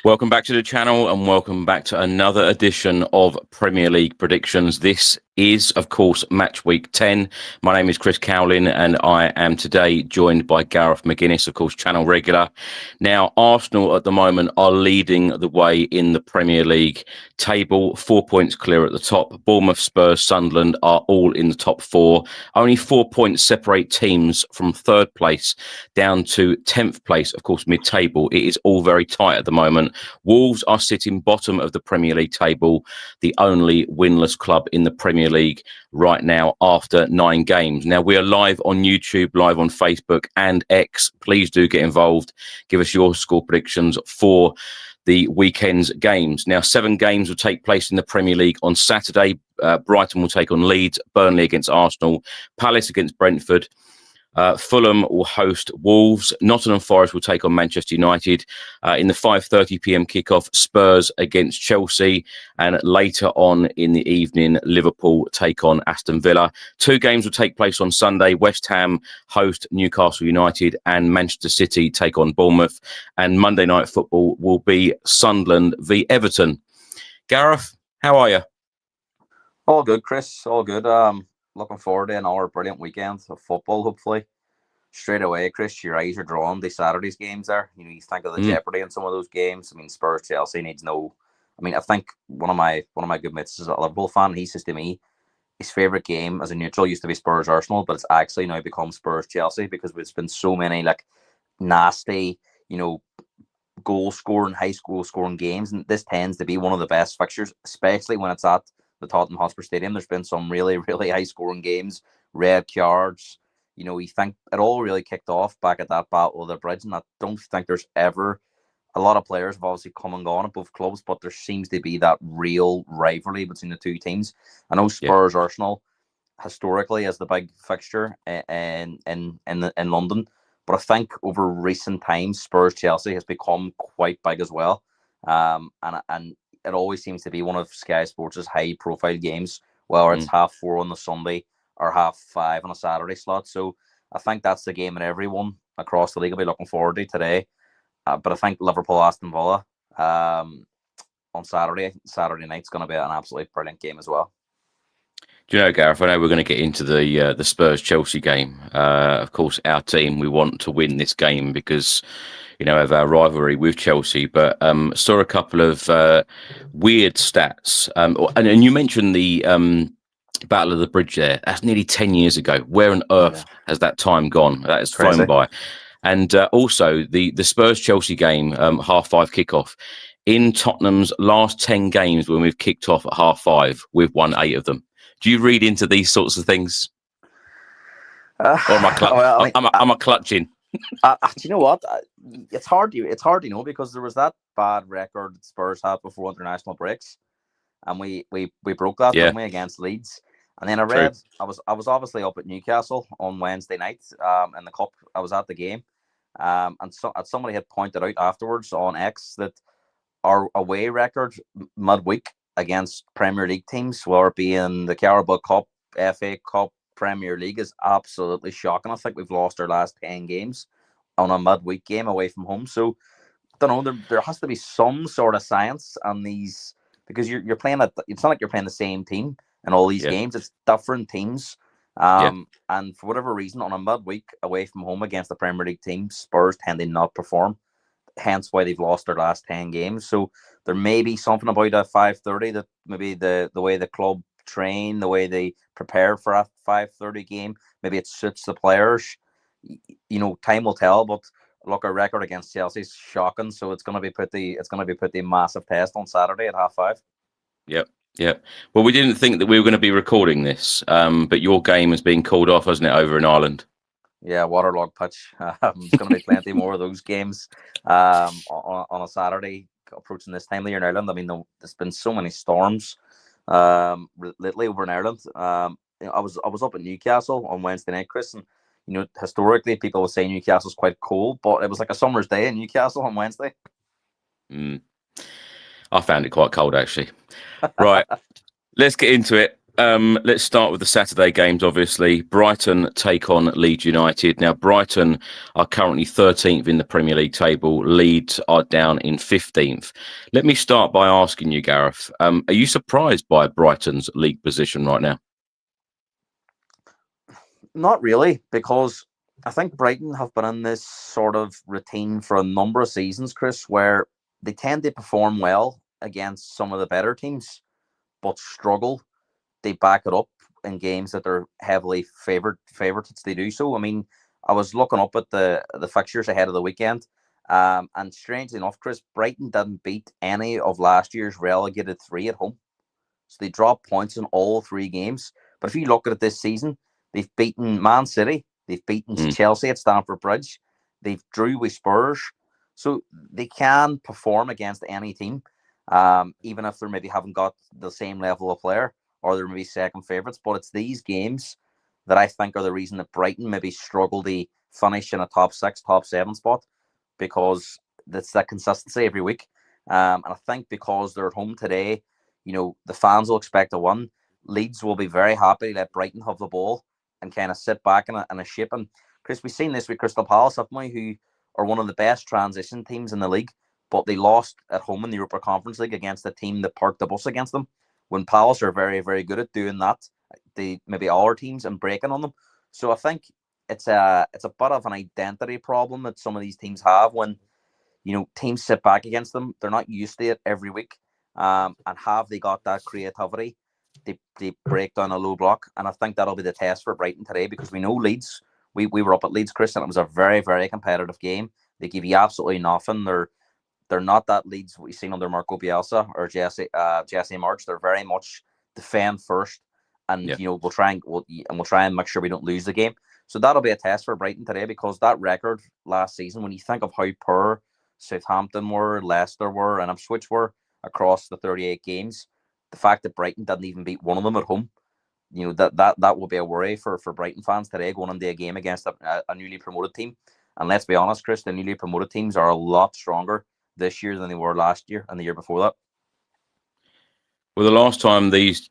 Welcome back to the channel and welcome back to another edition of Premier League predictions. This is, of course, match week 10. My name is Chris Cowlin and I am today joined by Gareth McGuinness, of course, channel regular. Now, Arsenal at the moment are leading the way in the Premier League table, 4 points clear at the top. Bournemouth, Spurs, Sunderland are all in the top four. Only 4 points separate teams from third place down to 10th place, of course, mid-table. It is all very tight at the moment. Wolves are sitting bottom of the Premier League table, the only winless club in the Premier League right now after 9 games. Now, we are live on YouTube, live on Facebook and X. Please do get involved. Give us your score predictions for the weekend's games. Now, 7 games will take place in the Premier League on Saturday. Brighton will take on Leeds, Burnley against Arsenal, Palace against Brentford. Fulham will host Wolves. Nottingham Forest will take on Manchester United. In the 5:30 p.m. kickoff, Spurs against Chelsea. And later on in the evening, Liverpool take on Aston Villa. 2 games will take place on Sunday. West Ham host Newcastle United and Manchester City take on Bournemouth. And Monday Night Football will be Sunderland v Everton. Gareth, how are you? All good, Chris. All good. Looking forward to another brilliant weekend of football, hopefully. Straight away, Chris, your eyes are drawn to Saturday's games there. You think of the jeopardy in some of those games. I mean, Spurs, Chelsea needs no... I mean, I think one of my good mates is a Liverpool fan. He says to me, his favourite game as a neutral used to be Spurs, Arsenal, but it's actually now become Spurs, Chelsea, because there's been so many, nasty, goal-scoring, high-goal-scoring games, and this tends to be one of the best fixtures, especially when it's at the Tottenham Hotspur Stadium. There's been some really, really high-scoring games, red cards. You think it all really kicked off back at that battle of the bridge, and I don't think there's ever... A lot of players have obviously come and gone at both clubs, but there seems to be that real rivalry between the two teams. I know Spurs, Arsenal, historically is the big fixture in London, but I think over recent times, Spurs Chelsea has become quite big as well, and it always seems to be one of Sky Sports' high-profile games, whether it's 4:30 on the Sunday or 5:30 on a Saturday slot. So I think that's the game that everyone across the league will be looking forward to today. But I think Liverpool Aston Villa on Saturday night is going to be an absolutely brilliant game as well. Do you know, Gareth, I know we're going to get into the Spurs-Chelsea game. Of course, our team, we want to win this game because, of our rivalry with Chelsea. But saw a couple of weird stats. And you mentioned the Battle of the Bridge there. That's nearly 10 years ago. Where on earth has that time gone? That has flown by. And also the Spurs-Chelsea game, 5:30 kickoff. In Tottenham's last 10 games when we've kicked off at 5:30, we've won 8 of them. Do you read into these sorts of things? Or am I clutching? Do you know what? It's hard to know, because there was that bad record that Spurs had before international breaks, and we broke that, didn't we, against Leeds. And then I read, I was obviously up at Newcastle on Wednesday night in the Cup. I was at the game, and somebody had pointed out afterwards on X that our away record midweek against Premier League teams, whether it be in the Carabao Cup, FA Cup, Premier League, is absolutely shocking. I think we've lost our last 10 games on a midweek game away from home. So I don't know, there has to be some sort of science on these, because you're playing it's not like you're playing the same team in all these games. It's different teams. And for whatever reason, on a midweek away from home against the Premier League team, Spurs tend to not perform. Hence why they've lost their last 10 games. So there may be something about a 5:30 that maybe the way the club train, the way they prepare for a 5:30 game, maybe it suits the players. Time will tell. But look, our record against Chelsea is shocking. So it's going to be put the massive test on Saturday at 5:30. Yep. Well, we didn't think that we were going to be recording this, but your game has been called off, hasn't it, over in Ireland? Yeah, waterlogged pitch. There's going to be plenty more of those games on a Saturday approaching this time of year in Ireland. I mean, there's been so many storms lately over in Ireland. I was up at Newcastle on Wednesday night, Chris, and historically people would say Newcastle's quite cold, but it was like a summer's day in Newcastle on Wednesday. I found it quite cold, actually. Right, let's get into it. Let's start with the Saturday games, obviously. Brighton take on Leeds United. Now, Brighton are currently 13th in the Premier League table. Leeds are down in 15th. Let me start by asking you, Gareth, are you surprised by Brighton's league position right now? Not really, because I think Brighton have been in this sort of routine for a number of seasons, Chris, where they tend to perform well against some of the better teams, but struggle. They back it up in games that they're heavily favorites. They do so. I mean, I was looking up at the fixtures ahead of the weekend, and strangely enough, Chris, Brighton didn't beat any of last year's relegated three at home. So they dropped points in all three games. But if you look at it this season, they've beaten Man City, they've beaten Chelsea at Stamford Bridge, they've drew with Spurs. So they can perform against any team, even if they maybe haven't got the same level of player or they're maybe second favourites. But it's these games that I think are the reason that Brighton maybe struggle to finish in a top 6, top 7 spot, because that's that consistency every week. And I think because they're at home today, the fans will expect a win. Leeds will be very happy to let Brighton have the ball and kind of sit back in a ship. And Chris, we've seen this with Crystal Palace, haven't we, who are one of the best transition teams in the league, but they lost at home in the Europa Conference League against a team that parked the bus against them. When Palace are very, very good at doing that, they maybe all our teams and breaking on them. So I think it's a bit of an identity problem that some of these teams have when teams sit back against them. They're not used to it every week. And have they got that creativity? They break down a low block. And I think that'll be the test for Brighton today, because we know Leeds. We were up at Leeds, Chris, and it was a very, very competitive game. They give you absolutely nothing. They're not that Leeds we've seen under Marco Bielsa or Jesse March. They're very much defend first, and we'll try and make sure we don't lose the game. So that'll be a test for Brighton today, because that record last season, when you think of how poor Southampton were, Leicester were, and Ipswich were across the 38 games, the fact that Brighton didn't even beat one of them at home, that will be a worry for Brighton fans today going into a game against a newly promoted team. And let's be honest, Chris, the newly promoted teams are a lot stronger this year than they were last year and the year before that. Well, the last time these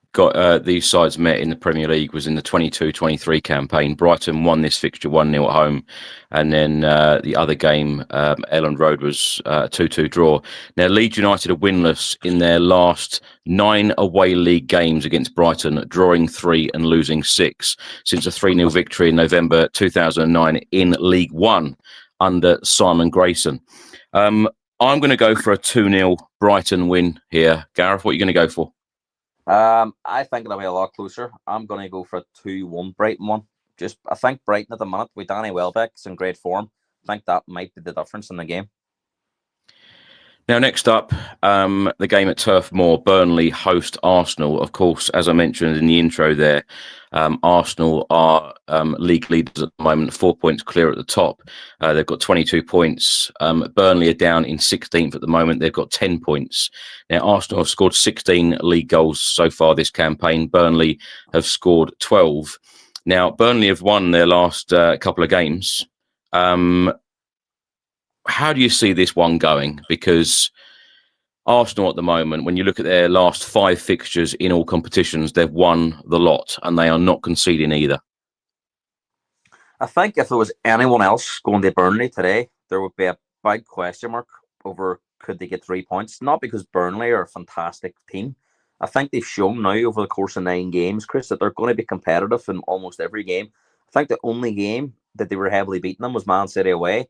sides met in the Premier League was in the 22-23 campaign. Brighton won this fixture 1-0 at home, and then the other game, Elland Road, was a 2-2 draw. Now, Leeds United are winless in their last 9 away league games against Brighton, drawing 3 and losing 6 since a 3-0 victory in November 2009 in League One under Simon Grayson. I'm going to go for a 2-0 Brighton win here. Gareth, what are you going to go for? I think it'll be a lot closer. I'm going to go for a 2-1 Brighton one. I think Brighton at the minute, with Danny Welbeck's in great form, I think that might be the difference in the game. Now, next up, the game at Turf Moor, Burnley host Arsenal. Of course, as I mentioned in the intro there, Arsenal are league leaders at the moment, 4 points clear at the top. They've got 22 points. Burnley are down in 16th at the moment. They've got 10 points. Now, Arsenal have scored 16 league goals so far this campaign. Burnley have scored 12. Now, Burnley have won their last couple of games. How do you see this one going? Because Arsenal at the moment, when you look at their last 5 fixtures in all competitions, they've won the lot and they are not conceding either. I think if there was anyone else going to Burnley today, there would be a big question mark over could they get 3 points. Not because Burnley are a fantastic team. I think they've shown now over the course of 9 games, Chris, that they're going to be competitive in almost every game. I think the only game that they were heavily beating them was Man City away.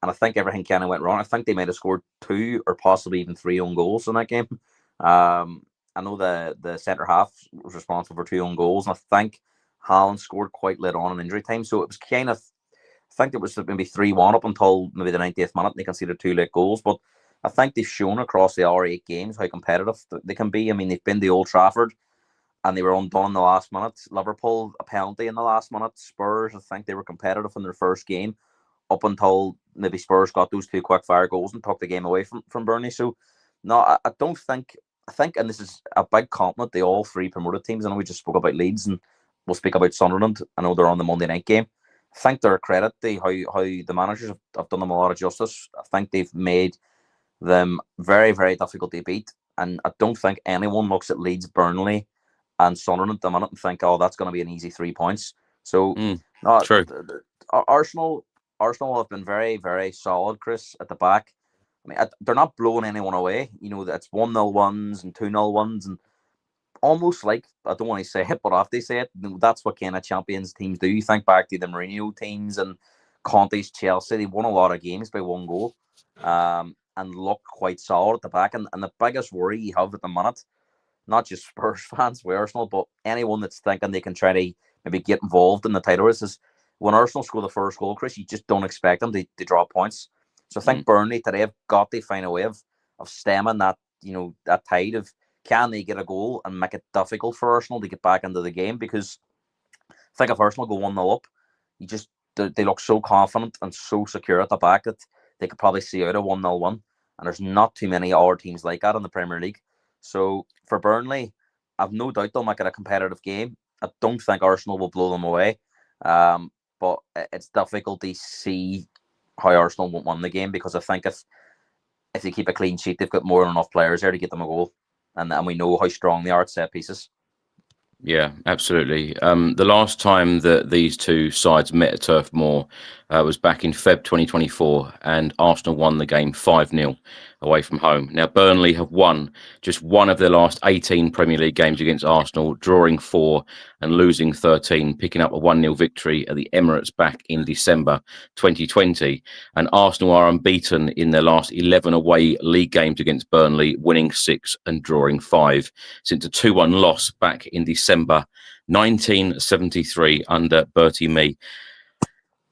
And I think everything kind of went wrong. I think they might have scored 2 or possibly even 3 own goals in that game. I know the centre half was responsible for 2 own goals, and I think Cowlin scored quite late on in injury time. So it was kind of, I think it was maybe 3-1 up until maybe the 90th minute, and they conceded 2 late goals. But I think they've shown across the R8 games how competitive they can be. I mean, they've been to Old Trafford, and they were undone in the last minute. Liverpool, a penalty in the last minute. Spurs, I think they were competitive in their first game, up until maybe Spurs got those 2 quick fire goals and took the game away from Burnley. So, no, I don't think, and this is a big compliment to all 3 promoted teams. I know we just spoke about Leeds and we'll speak about Sunderland. I know they're on the Monday night game. I think they're a credit to how the managers have done them a lot of justice. I think they've made them very, very difficult to beat. And I don't think anyone looks at Leeds Burnley and Sunderland at the minute and think, oh, that's going to be an easy 3 points. So, true. Arsenal have been very, very solid, Chris, at the back. I mean, they're not blowing anyone away. That's 1-0 ones and 2-0 ones, and almost like, I don't want to say it, but after they say it, that's what kind of champions teams do. You think back to the Mourinho teams and Conte's Chelsea, they won a lot of games by 1 goal, and look quite solid at the back. And the biggest worry you have at the minute, not just Spurs fans with Arsenal, but anyone that's thinking they can try to maybe get involved in the title race, is when Arsenal score the first goal, Chris, you just don't expect them to drop points. So I think Burnley today have got to find a way of stemming that, that tide of, can they get a goal and make it difficult for Arsenal to get back into the game? Because I think if Arsenal go 1-0 up, they look so confident and so secure at the back that they could probably see out a 1-0 one. And there's not too many other teams like that in the Premier League. So for Burnley, I've no doubt they'll make it a competitive game. I don't think Arsenal will blow them away. But it's difficult to see how Arsenal won't win the game, because I think if they keep a clean sheet, they've got more than enough players there to get them a goal. And we know how strong they are at set pieces. Yeah, absolutely. The last time that these two sides met at Turf Moor was back in Feb 2024, and Arsenal won the game 5-0 away from home. Now, Burnley have won just one of their last 18 Premier League games against Arsenal, drawing 4 and losing 13, picking up a 1-0 victory at the Emirates back in December 2020. And Arsenal are unbeaten in their last 11 away league games against Burnley, winning 6 and drawing 5, since a 2-1 loss back in December 1973 under Bertie Mee.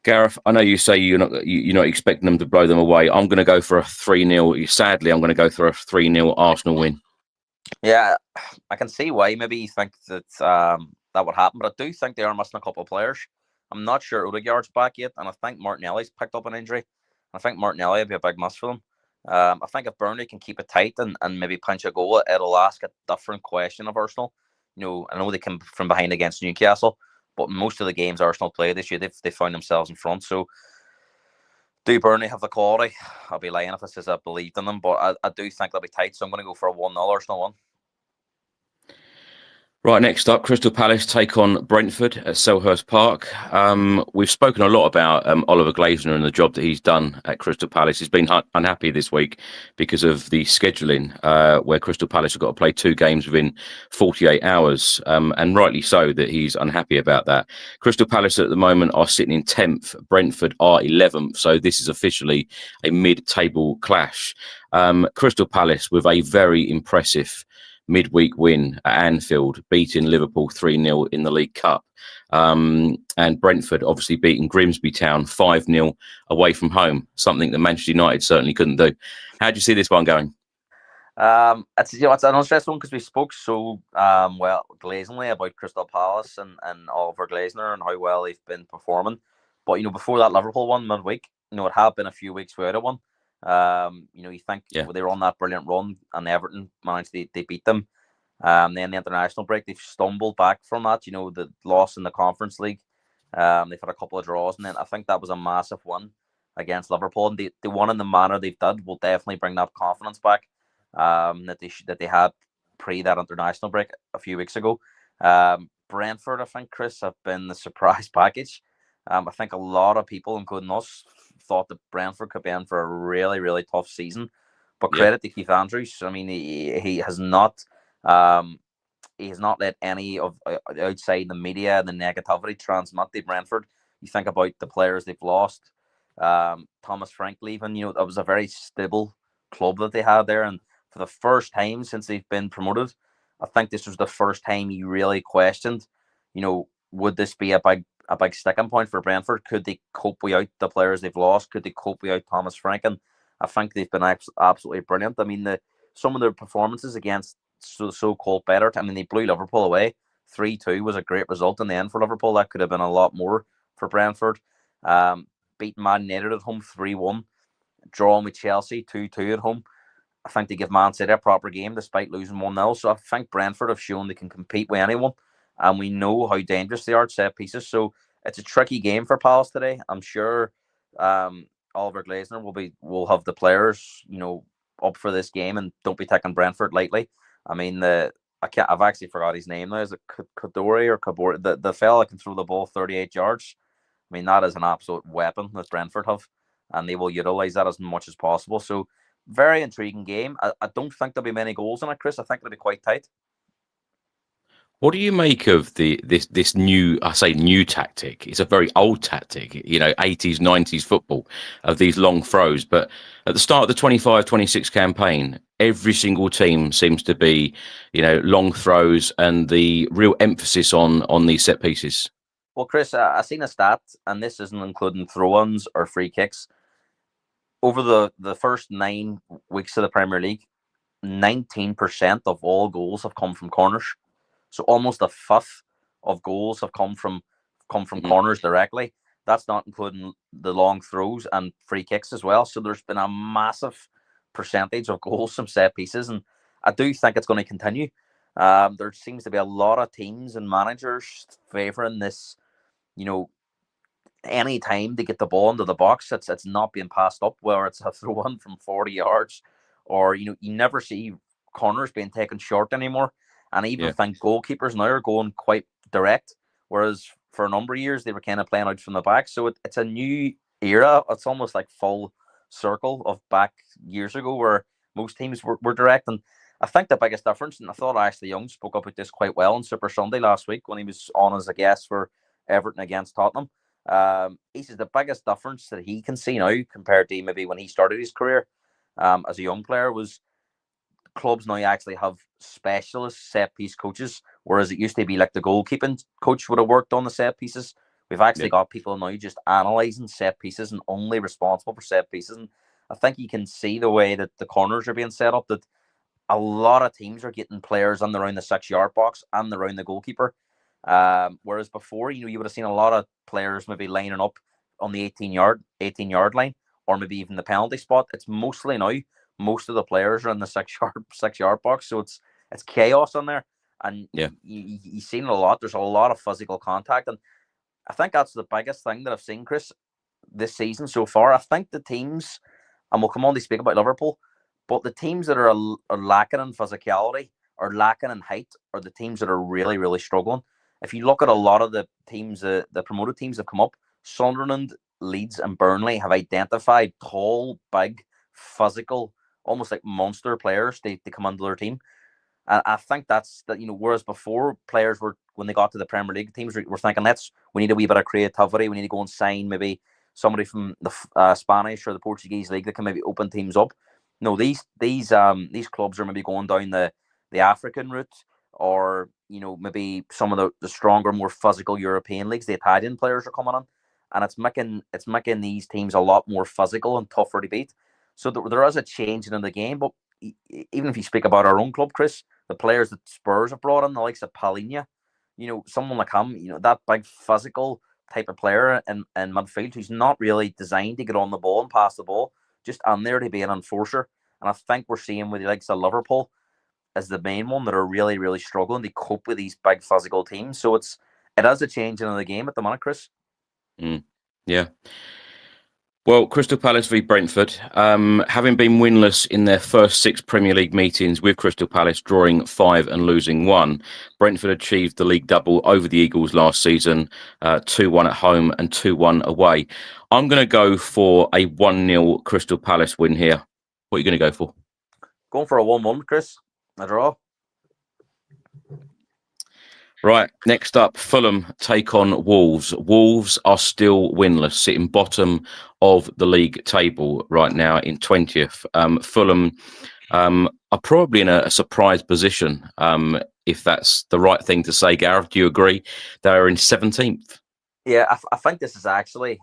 Gareth, I know you say you're not expecting them to blow them away. I'm going to go for a 3-0. Sadly, I'm going to go for a 3-0 Arsenal win. Yeah, I can see why maybe you think that that would happen, but I do think they are missing a couple of players. I'm not sure Odegaard's back yet, and I think Martinelli's picked up an injury. I think Martinelli would be a big miss for them. I think if Burnley can keep it tight and maybe punch a goal, it'll ask a different question of Arsenal. I know they came from behind against Newcastle, but most of the games Arsenal play this year, they found themselves in front. So, do Burnley have the quality? I'll be lying if I says I believed in them, but I do think they'll be tight. So I'm going to go for a 1-0 Arsenal one. Right, next up, Crystal Palace take on Brentford at Selhurst Park. We've spoken a lot about Oliver Glasner and the job that he's done at Crystal Palace. He's been unhappy this week because of the scheduling, where Crystal Palace have got to play 2 games within 48 hours, and rightly so that he's unhappy about that. Crystal Palace at the moment are sitting in 10th, Brentford are 11th, so this is officially a mid-table clash. Crystal Palace with a very impressive midweek win at Anfield, beating Liverpool 3-0 in the League Cup. And Brentford obviously beating Grimsby Town 5-0 away from home, something that Manchester United certainly couldn't do. How do you see this one going? It's an interesting one because we spoke so glazingly about Crystal Palace and Oliver Glasner and how well they've been performing. But before that Liverpool one midweek, it had been a few weeks without a one. You think they were on that brilliant run, and Everton managed they beat them. Then the international break, they've stumbled back from that. The loss in the Conference League. They've had a couple of draws, and then I think that was a massive win against Liverpool. And they won in the manner they've done will definitely bring that confidence back that they had pre that international break a few weeks ago. Brentford, I think, Chris, have been the surprise package. I think a lot of people, including us, thought that Brentford could be in for a really, really tough season. But credit to Keith Andrews. I mean, he has not let any of outside the media and the negativity transmit to Brentford. You think about the players they've lost. Thomas Frank leaving, that was a very stable club that they had there. And for the first time since they've been promoted, I think this was the first time he really questioned, would this be a big sticking point for Brentford? Could they cope without the players they've lost? Could they cope without Thomas Frank? And I think they've been absolutely brilliant. I mean, some of their performances against so-called better. I mean, they blew Liverpool away. 3-2 was a great result in the end for Liverpool. That could have been a lot more for Brentford. Beating Man United at home 3-1. Drawing with Chelsea 2-2 at home. I think they give Man City a proper game despite losing 1-0. So I think Brentford have shown they can compete with anyone. And we know how dangerous they are at set pieces. So it's a tricky game for Palace today. I'm sure Oliver Glasner will have the players, up for this game and don't be taking Brentford lightly. I mean, I've actually forgot his name now. Is it Kadori or Kabori? The fella can throw the ball 38 yards. I mean, that is an absolute weapon that Brentford have, and they will utilise that as much as possible. So, very intriguing game. I don't think there'll be many goals in it, Chris. I think it'll be quite tight. What do you make of this new, I say new tactic? It's a very old tactic, 80s, 90s football of these long throws. But at the start of the 25-26 campaign, every single team seems to be, long throws and the real emphasis on these set pieces. Well, Chris, I seen a stat, and this isn't including throw-ins or free kicks. Over the first 9 weeks of the Premier League, 19% of all goals have come from corners. So almost a fifth of goals have come from corners directly. That's not including the long throws and free kicks as well. So there's been a massive percentage of goals from set pieces, and I do think it's going to continue. There seems to be a lot of teams and managers favouring this. Any time they get the ball into the box, it's not being passed up, where it's a throw in from 40 yards, or you never see corners being taken short anymore. And I even think goalkeepers now are going quite direct, whereas for a number of years they were kind of playing out from the back. So it's a new era. It's almost like full circle of back years ago where most teams were direct. And I think the biggest difference, and I thought Ashley Young spoke up about this quite well on Super Sunday last week when he was on as a guest for Everton against Tottenham. He says the biggest difference that he can see now compared to maybe when he started his career as a young player was clubs now actually have specialist set piece coaches, whereas it used to be like the goalkeeping coach would have worked on the set pieces. We've actually got people now just analysing set pieces and only responsible for set pieces. And I think you can see the way that the corners are being set up, that a lot of teams are getting players on around the 6-yard box and around the goalkeeper. Whereas before, you would have seen a lot of players maybe lining up on the 18-yard line, or maybe even the penalty spot. It's mostly now most of the players are in the 6-yard box, so it's chaos on there, and you've seen it a lot. There's a lot of physical contact, and I think that's the biggest thing that I've seen, Chris, this season so far. I think the teams, and we'll come on to speak about Liverpool, but the teams that are lacking in physicality or lacking in height are the teams that are really, really struggling. If you look at a lot of the teams, the promoted teams have come up, Sunderland, Leeds and Burnley have identified tall, big, physical, almost like monster players to come under their team. And I think that's that, whereas before players were, when they got to the Premier League, teams were thinking, we need a wee bit of creativity, we need to go and sign maybe somebody from the Spanish or the Portuguese league that can maybe open teams up. No, these clubs are maybe going down the African route, or maybe some of the stronger, more physical European leagues. The Italian players are coming in, and it's making these teams a lot more physical and tougher to beat. So there is a change in the game. But even if you speak about our own club, Chris, the players that Spurs have brought in, the likes of Palhinha, someone like him, that big physical type of player in midfield who's not really designed to get on the ball and pass the ball, just on there to be an enforcer. And I think we're seeing with the likes of Liverpool as the main one that are really, really struggling to cope with these big physical teams. So it is a change in the game at the minute, Chris. Yeah. Well, Crystal Palace v Brentford, having been winless in their first 6 Premier League meetings, with Crystal Palace drawing 5 and losing 1, Brentford achieved the league double over the Eagles last season, 2-1 at home and 2-1 away. I'm going to go for a 1-0 Crystal Palace win here. What are you going to go for? Going for a 1-1, Chris. A draw. Right, next up, Fulham take on Wolves. Wolves are still winless, sitting bottom of the league table right now in 20th. Fulham are probably in a surprise position, if that's the right thing to say, Gareth. Do you agree? They're in 17th. Yeah, I think this is actually,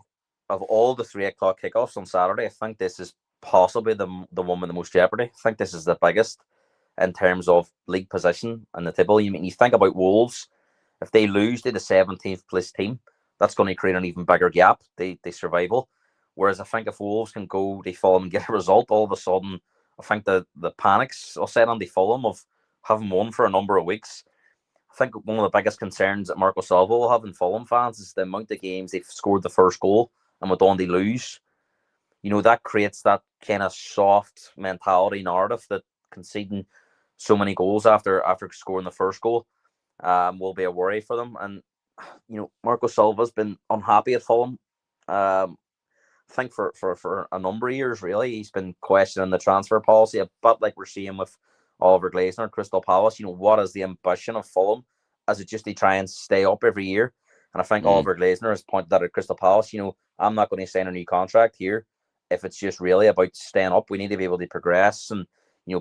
of all the 3 o'clock kickoffs on Saturday, I think this is possibly the one with the most jeopardy. I think this is the biggest in terms of league position and the table. You think about Wolves, if they lose to the 17th place team, that's going to create an even bigger gap, the survival. Whereas I think if Wolves can go to Fulham and get a result, all of a sudden, I think the panics will set on the Fulham of having won for a number of weeks. I think one of the biggest concerns that Marco Silva will have in Fulham fans is the amount of games they've scored the first goal and went on to lose. That creates that kind of soft mentality narrative that conceding so many goals after scoring the first goal will be a worry for them. And Marco Silva's been unhappy at Fulham. I think for a number of years, really, he's been questioning the transfer policy, a bit like we're seeing with Oliver Glasner at Crystal Palace. What is the ambition of Fulham? Is it just to try and stay up every year? And I think Oliver Glasner has pointed out at Crystal Palace, I'm not going to sign a new contract here if it's just really about staying up. We need to be able to progress and,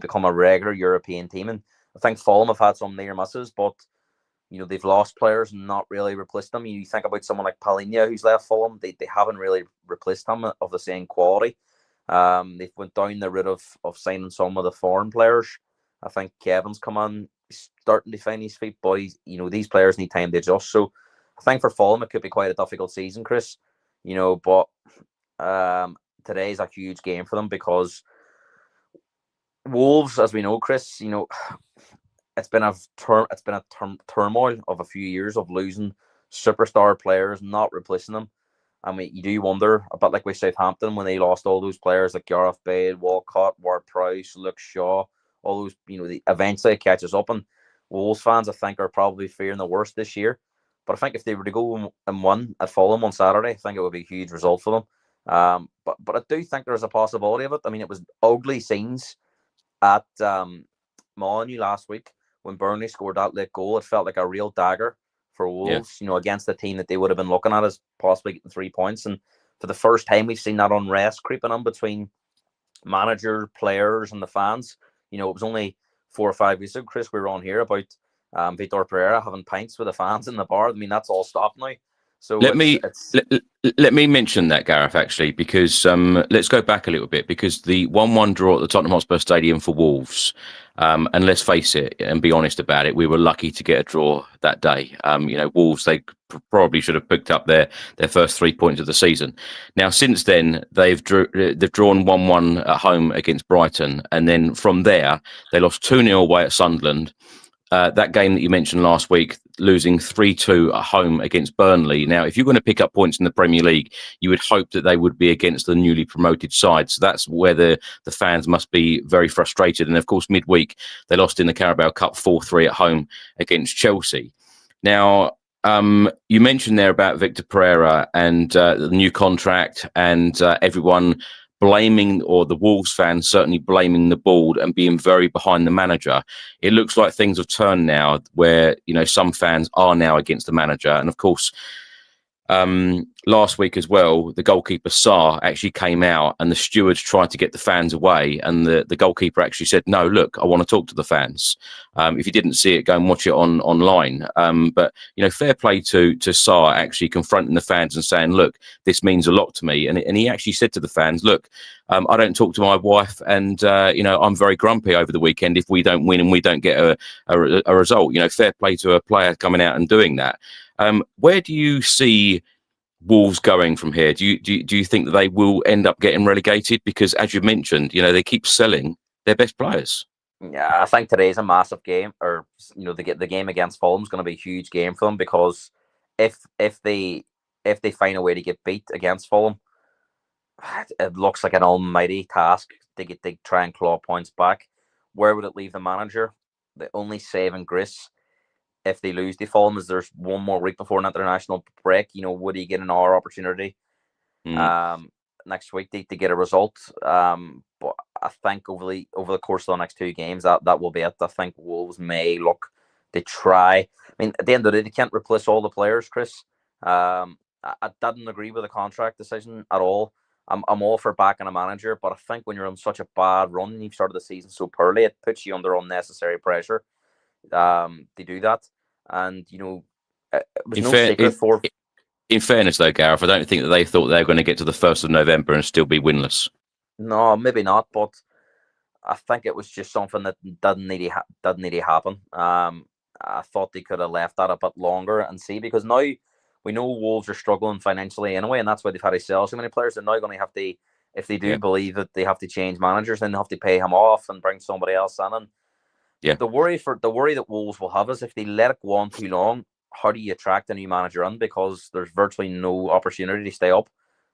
become a regular European team. And I think Fulham have had some near misses, but, they've lost players and not really replaced them. You think about someone like Palhinha, who's left Fulham. They haven't really replaced them of the same quality. They've went down the route of signing some of the foreign players. I think Kevin's come on, starting to find his feet, but these players need time to adjust. So I think for Fulham, it could be quite a difficult season, Chris. But today's a huge game for them because Wolves, as we know, Chris, it's been a turmoil of a few years of losing superstar players, not replacing them. I mean, you do wonder, a bit like with Southampton when they lost all those players like Gareth Bale, Walcott, Ward-Prowse, Luke Shaw, all those, eventually it catches up. And Wolves fans, I think, are probably fearing the worst this year. But I think if they were to go and win at Fulham on Saturday, I think it would be a huge result for them. But I do think there's a possibility of it. I mean, it was ugly scenes at Molineux last week when Burnley scored that late goal. It felt like a real dagger for Wolves, against the team that they would have been looking at as possibly getting 3 points. And for the first time, we've seen that unrest creeping on between manager, players, and the fans. It was only 4 or 5 weeks ago, Chris, we were on here about Vitor Pereira having pints with the fans in the bar. I mean, that's all stopped now. So let me mention that, Gareth, actually, because let's go back a little bit, because the 1-1 draw at the Tottenham Hotspur Stadium for Wolves, and let's face it and be honest about it, we were lucky to get a draw that day. Wolves, they probably should have picked up their first 3 points of the season. Now, since then, they've drawn 1-1 at home against Brighton, and then from there, they lost 2-0 away at Sunderland. That game that you mentioned last week, losing 3-2 at home against Burnley. Now, if you're going to pick up points in the Premier League, you would hope that they would be against the newly promoted side. So that's where the fans must be very frustrated. And of course, midweek, they lost in the Carabao Cup 4-3 at home against Chelsea. Now, you mentioned there about Victor Pereira and the new contract and everyone blaming, or the Wolves fans certainly blaming the board and being very behind the manager. It looks like things have turned now where, some fans are now against the manager. And of course, last week as well, the goalkeeper Sarr actually came out and the stewards tried to get the fans away. And the goalkeeper actually said, no, look, I want to talk to the fans. If you didn't see it, go and watch it online. But, fair play to Sarr actually confronting the fans and saying, look, this means a lot to me. And he actually said to the fans, look, I don't talk to my wife and, I'm very grumpy over the weekend if we don't win and we don't get a result. Fair play to a player coming out and doing that. Where do you see Wolves going from here? Do you think that they will end up getting relegated? Because as you mentioned, they keep selling their best players. Yeah, I think today's a massive game, or the game against Fulham is going to be a huge game for them, because if they find a way to get beat against Fulham, it looks like an almighty task to try and claw points back. Where would it leave the manager? The only saving grace if they lose to Fulham is there's one more week before an international break. Would he get an hour opportunity next week to get a result? But I think over the course of the next 2 games, that will be it. I think Wolves may look to try. I mean, at the end of the day, they can't replace all the players, Chris. I didn't agree with the contract decision at all. I'm all for backing a manager, but I think when you're on such a bad run and you've started the season so poorly, it puts you under unnecessary pressure to do that. And it was secret for. In fairness, though, Gareth, I don't think that they thought they were going to get to the 1st of November and still be winless. No, maybe not, but I think it was just something that didn't need to happen. I thought they could have left that a bit longer and see, because now we know Wolves are struggling financially anyway, and that's why they've had to sell so many players. They're now going to have to, if they do believe that they have to change managers, then they have to pay him off and bring somebody else in. And the worry that Wolves will have is if they let it go on too long, how do you attract a new manager in? Because there's virtually no opportunity to stay up.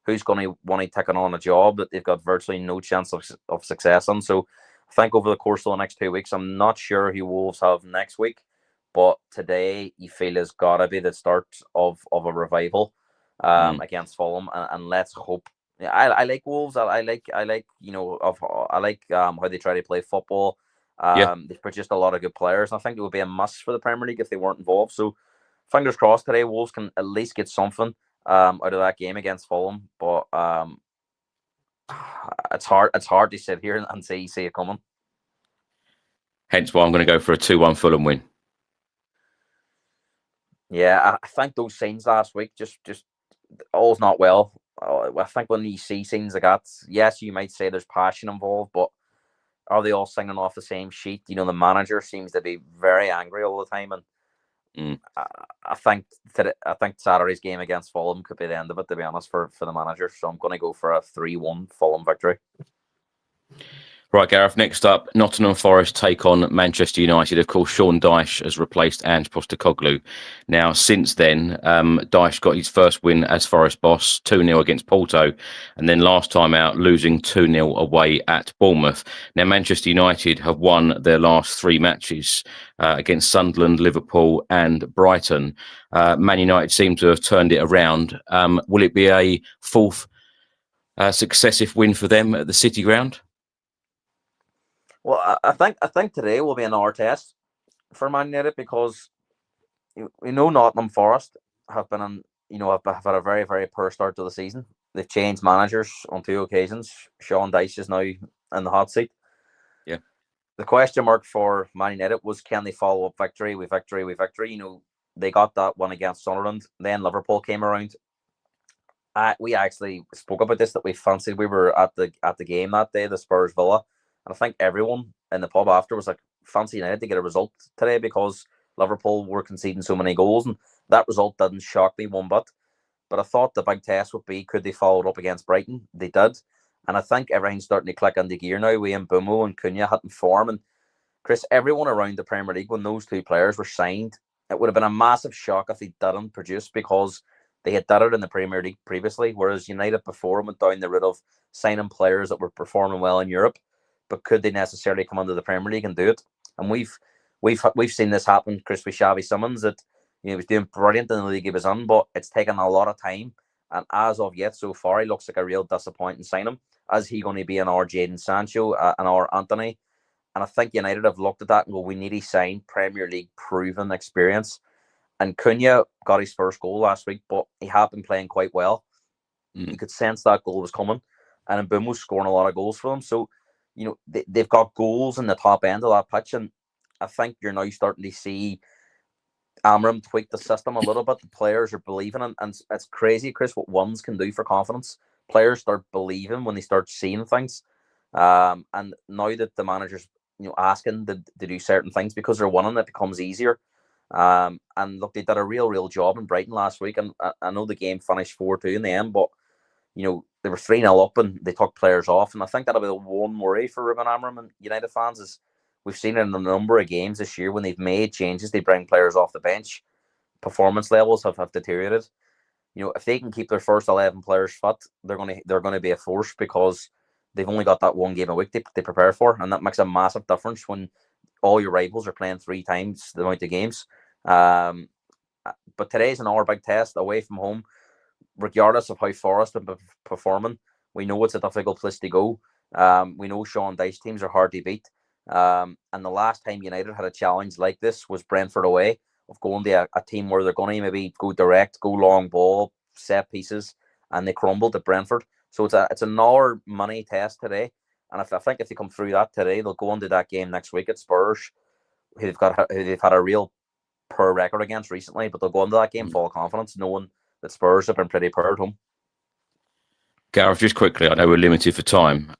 Who's going to want to take on a job that they've got virtually no chance of success on? So I think over the course of the next 2 weeks, I'm not sure who Wolves have next week, but today you feel has got to be the start of a revival against Fulham, and let's hope. Yeah, I like Wolves. I like I like how they try to play football. They've produced a lot of good players, and I think it would be a must for the Premier League if they weren't involved. So fingers crossed today Wolves can at least get something out of that game against Fulham. But it's hard to sit here and see it coming. Hence why I'm going to go for a 2-1 Fulham win. Yeah, I think those scenes last week just all's not well. I think when you see scenes like that, yes, you might say there's passion involved, but are they all singing off the same sheet? You know, the manager seems to be very angry all the time, and I think Saturday's game against Fulham could be the end of it, to be honest, for the manager. So I'm going to go for a 3-1 Fulham victory. Right, Gareth, next up, Nottingham Forest take on Manchester United. Of course, Sean Dyche has replaced Ange Postecoglou. Now, since then, Dyche got his first win as Forest boss, 2-0 against Porto, and then last time out, losing 2-0 away at Bournemouth. Now, Manchester United have won their last 3 matches against Sunderland, Liverpool and Brighton. Man United seem to have turned it around. Will it be a fourth successive win for them at the City Ground? Well, I think today will be another test for Man United, because we know Nottingham Forest have been have had a very, very poor start to the season. They've changed managers on 2 occasions. Sean Dyche is now in the hot seat. Yeah. The question mark for Man United was, can they follow up victory with victory with victory? You know, they got that one against Sunderland. Then Liverpool came around. We actually spoke about this, that we fancied. We were at the game that day, the Spurs Villa. And I think everyone in the pub after was like, fancy United to get a result today, because Liverpool were conceding so many goals, and that result didn't shock me one bit. But I thought the big test would be, could they follow it up against Brighton? They did. And I think everything's starting to click into gear now. We and Bumo and Cunha hitting form. And Chris, everyone around the Premier League, when those 2 players were signed, it would have been a massive shock if they didn't produce, because they had done it in the Premier League previously, whereas United before went down the route of signing players that were performing well in Europe. But could they necessarily come into the Premier League and do it? And we've seen this happen, Chris, with Xavi Simons, that he was doing brilliant in the league he was in, but it's taken a lot of time. And as of yet, so far, he looks like a real disappointing signing. Is he going to be an our Jadon Sancho, an our Anthony? And I think United have looked at that and go, we need to sign Premier League proven experience. And Cunha got his first goal last week, but he had been playing quite well. You could sense that goal was coming, and Mbeumo was scoring a lot of goals for them. So, you know, they've got goals in the top end of that pitch, and I think you're now starting to see Amram tweak the system a little bit. The players are believing, and it's crazy, Chris, what ones can do for confidence. Players start believing when they start seeing things, and now that the manager's asking to do certain things because they're winning, it becomes easier. And look, they did a real job in Brighton last week, and I know the game finished 4-2 in the end, but they were 3-0 up and they took players off. And I think that'll be the one worry for Ruben Amorim and United fans, is we've seen it in a number of games this year when they've made changes, they bring players off the bench. Performance levels have deteriorated. If they can keep their first 11 players fit, they're gonna be a force, because they've only got that one game a week they prepare for, and that makes a massive difference when all your rivals are playing 3 times the amount of games. But today's another big test away from home. Regardless of how Forest have been performing, we know it's a difficult place to go. We know Sean Dyche teams are hard to beat. And the last time United had a challenge like this was Brentford away, of going to a team where they're going to maybe go direct, go long ball, set pieces, and they crumbled at Brentford. So it's another money test today. And I think if they come through that today, they'll go into that game next week at Spurs, who they've had a real poor record against recently, but they'll go into that game full of confidence, knowing that Spurs have been pretty poor at home. Gareth, just quickly, I know we're limited for time.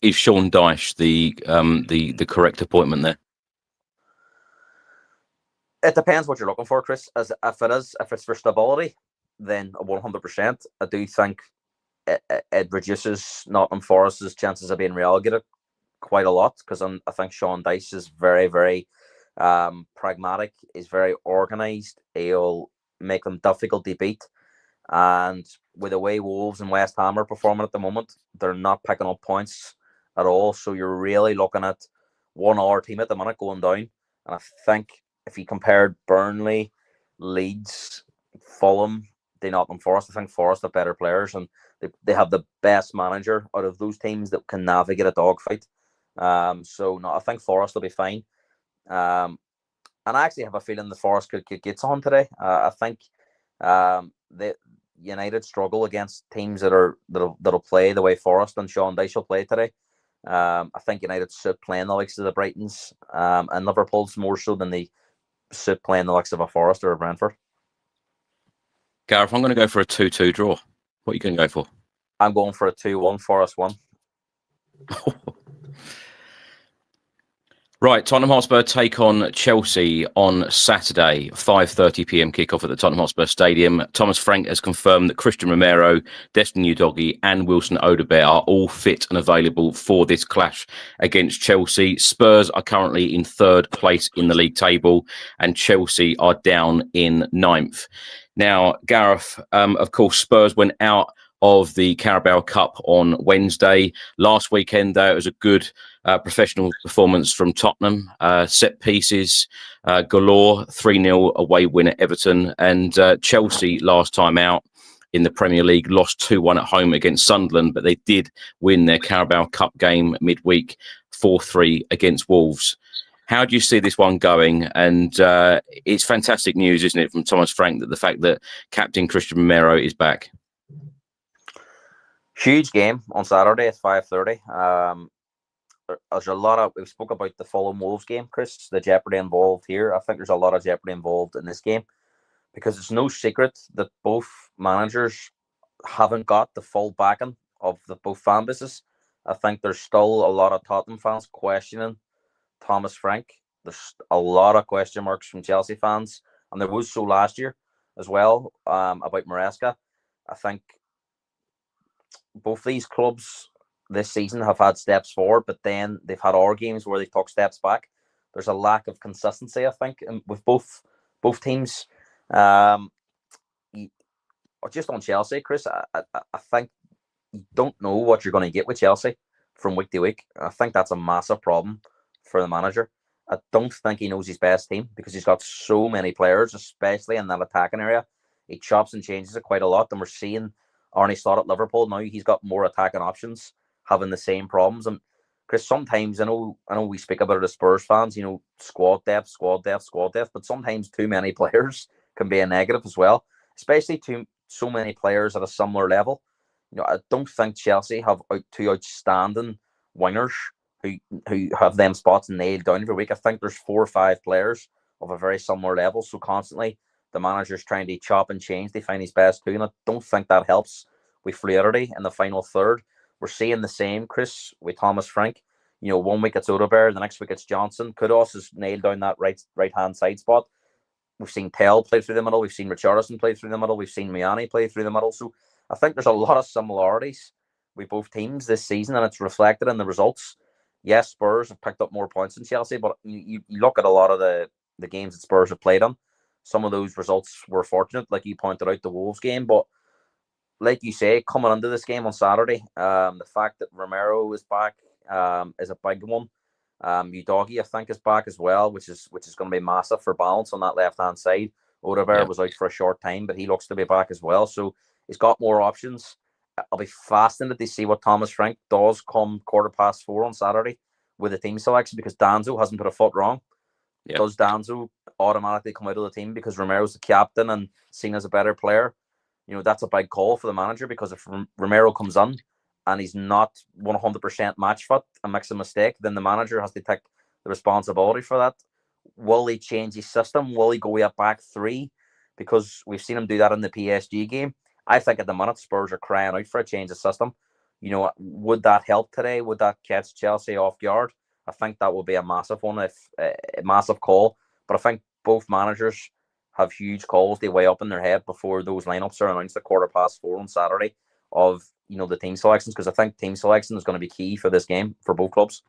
Is Sean Dyche the correct appointment there? It depends what you're looking for, Chris. If it's for stability, then 100%. I do think it reduces Nottingham Forest's chances of being relegated quite a lot, because I think Sean Dyche is very, very pragmatic. He's very organised. He'll make them difficult to beat. And with the way Wolves and West Ham are performing at the moment, they're not picking up points at all. So you're really looking at 1 hour team at the minute going down. And I think if you compared Burnley, Leeds, Fulham, Nottingham Forest, I think Forest have better players and they have the best manager out of those teams that can navigate a dogfight. So no, I think Forest will be fine. And I actually have a feeling the Forest could get on today. I think the United struggle against teams that'll play the way Forest and Sean Dyche will play today. I think United suit playing the likes of the Brightons, and Liverpool's more so than they suit playing the likes of a Forest or a Brentford. Gareth, I'm going to go for a 2-2 draw. What are you going to go for? I'm going for a 2-1 Forest 1. Right, Tottenham Hotspur take on Chelsea on Saturday, 5:30 p.m. kickoff at the Tottenham Hotspur Stadium. Thomas Frank has confirmed that Christian Romero, Destin Udogie and Wilson Odobert are all fit and available for this clash against Chelsea. Spurs are currently in 3rd place in the league table and Chelsea are down in 9th. Now, Gareth, of course, Spurs went out of the Carabao Cup on Wednesday. Last weekend, though, it was a good professional performance from Tottenham. Set pieces galore, 3-0 away win at Everton. And Chelsea, last time out in the Premier League, lost 2-1 at home against Sunderland, but they did win their Carabao Cup game midweek, 4-3 against Wolves. How do you see this one going? And it's fantastic news, isn't it, from Thomas Frank, that the fact that captain Christian Romero is back. Huge game on Saturday at 5:30. There's a lot of, we spoke about the Fulham Wolves game, Chris, the jeopardy involved here. I think there's a lot of jeopardy involved in this game because it's no secret that both managers haven't got the full backing of the both fan bases. I think there's still a lot of Tottenham fans questioning Thomas Frank. There's a lot of question marks from Chelsea fans, and there was so last year as well about Maresca. I think both these clubs this season have had steps forward, but then they've had our games where they took steps back. There's a lack of consistency, I think, with both teams. Just on Chelsea, Chris, I think you don't know what you're going to get with Chelsea from week to week. I think that's a massive problem for the manager. I don't think he knows his best team because he's got so many players, especially in that attacking area. He chops and changes it quite a lot, and we're seeing Arne Slot at Liverpool now. He's got more attacking options, having the same problems. And Chris, sometimes I know we speak about it as Spurs fans, squad depth, but sometimes too many players can be a negative as well, especially so many players at a similar level. I don't think Chelsea have two outstanding wingers who have them spots nailed down every week. I think there's 4 or 5 players of a very similar level. So constantly the manager's trying to chop and change. They find his best too. And I don't think that helps with fluidity in the final third. We're seeing the same, Chris, with Thomas Frank. 1 week it's Odobert, the next week it's Johnson. Kudus has nailed down that right-hand side spot. We've seen Tell play through the middle. We've seen Richarlison play through the middle. We've seen Miani play through the middle. So I think there's a lot of similarities with both teams this season, and it's reflected in the results. Yes, Spurs have picked up more points than Chelsea, but you look at a lot of the games that Spurs have played on. Some of those results were fortunate, like you pointed out, the Wolves game. But like you say, coming into this game on Saturday, the fact that Romero is back is a big one. Udogie, I think, is back as well, which is going to be massive for balance on that left-hand side. Odobert was out for a short time, but he looks to be back as well. So he's got more options. I'll be fascinated to see what Thomas Frank does come 4:15 on Saturday with the team selection, because Danzo hasn't put a foot wrong. Yep. Does Danzo automatically come out of the team because Romero's the captain and seen as a better player? That's a big call for the manager, because if Romero comes in and he's not 100% match fit and makes a mistake, then the manager has to take the responsibility for that. Will he change his system? Will he go with a back 3? Because we've seen him do that in the PSG game. I think at the minute Spurs are crying out for a change of system. Would that help today? Would that catch Chelsea off guard? I think that would be a massive one, a massive call. But I think both managers have huge calls they weigh up in their head before those lineups are announced at 4:15 on Saturday of the team selections, because I think team selection is going to be key for this game for both clubs.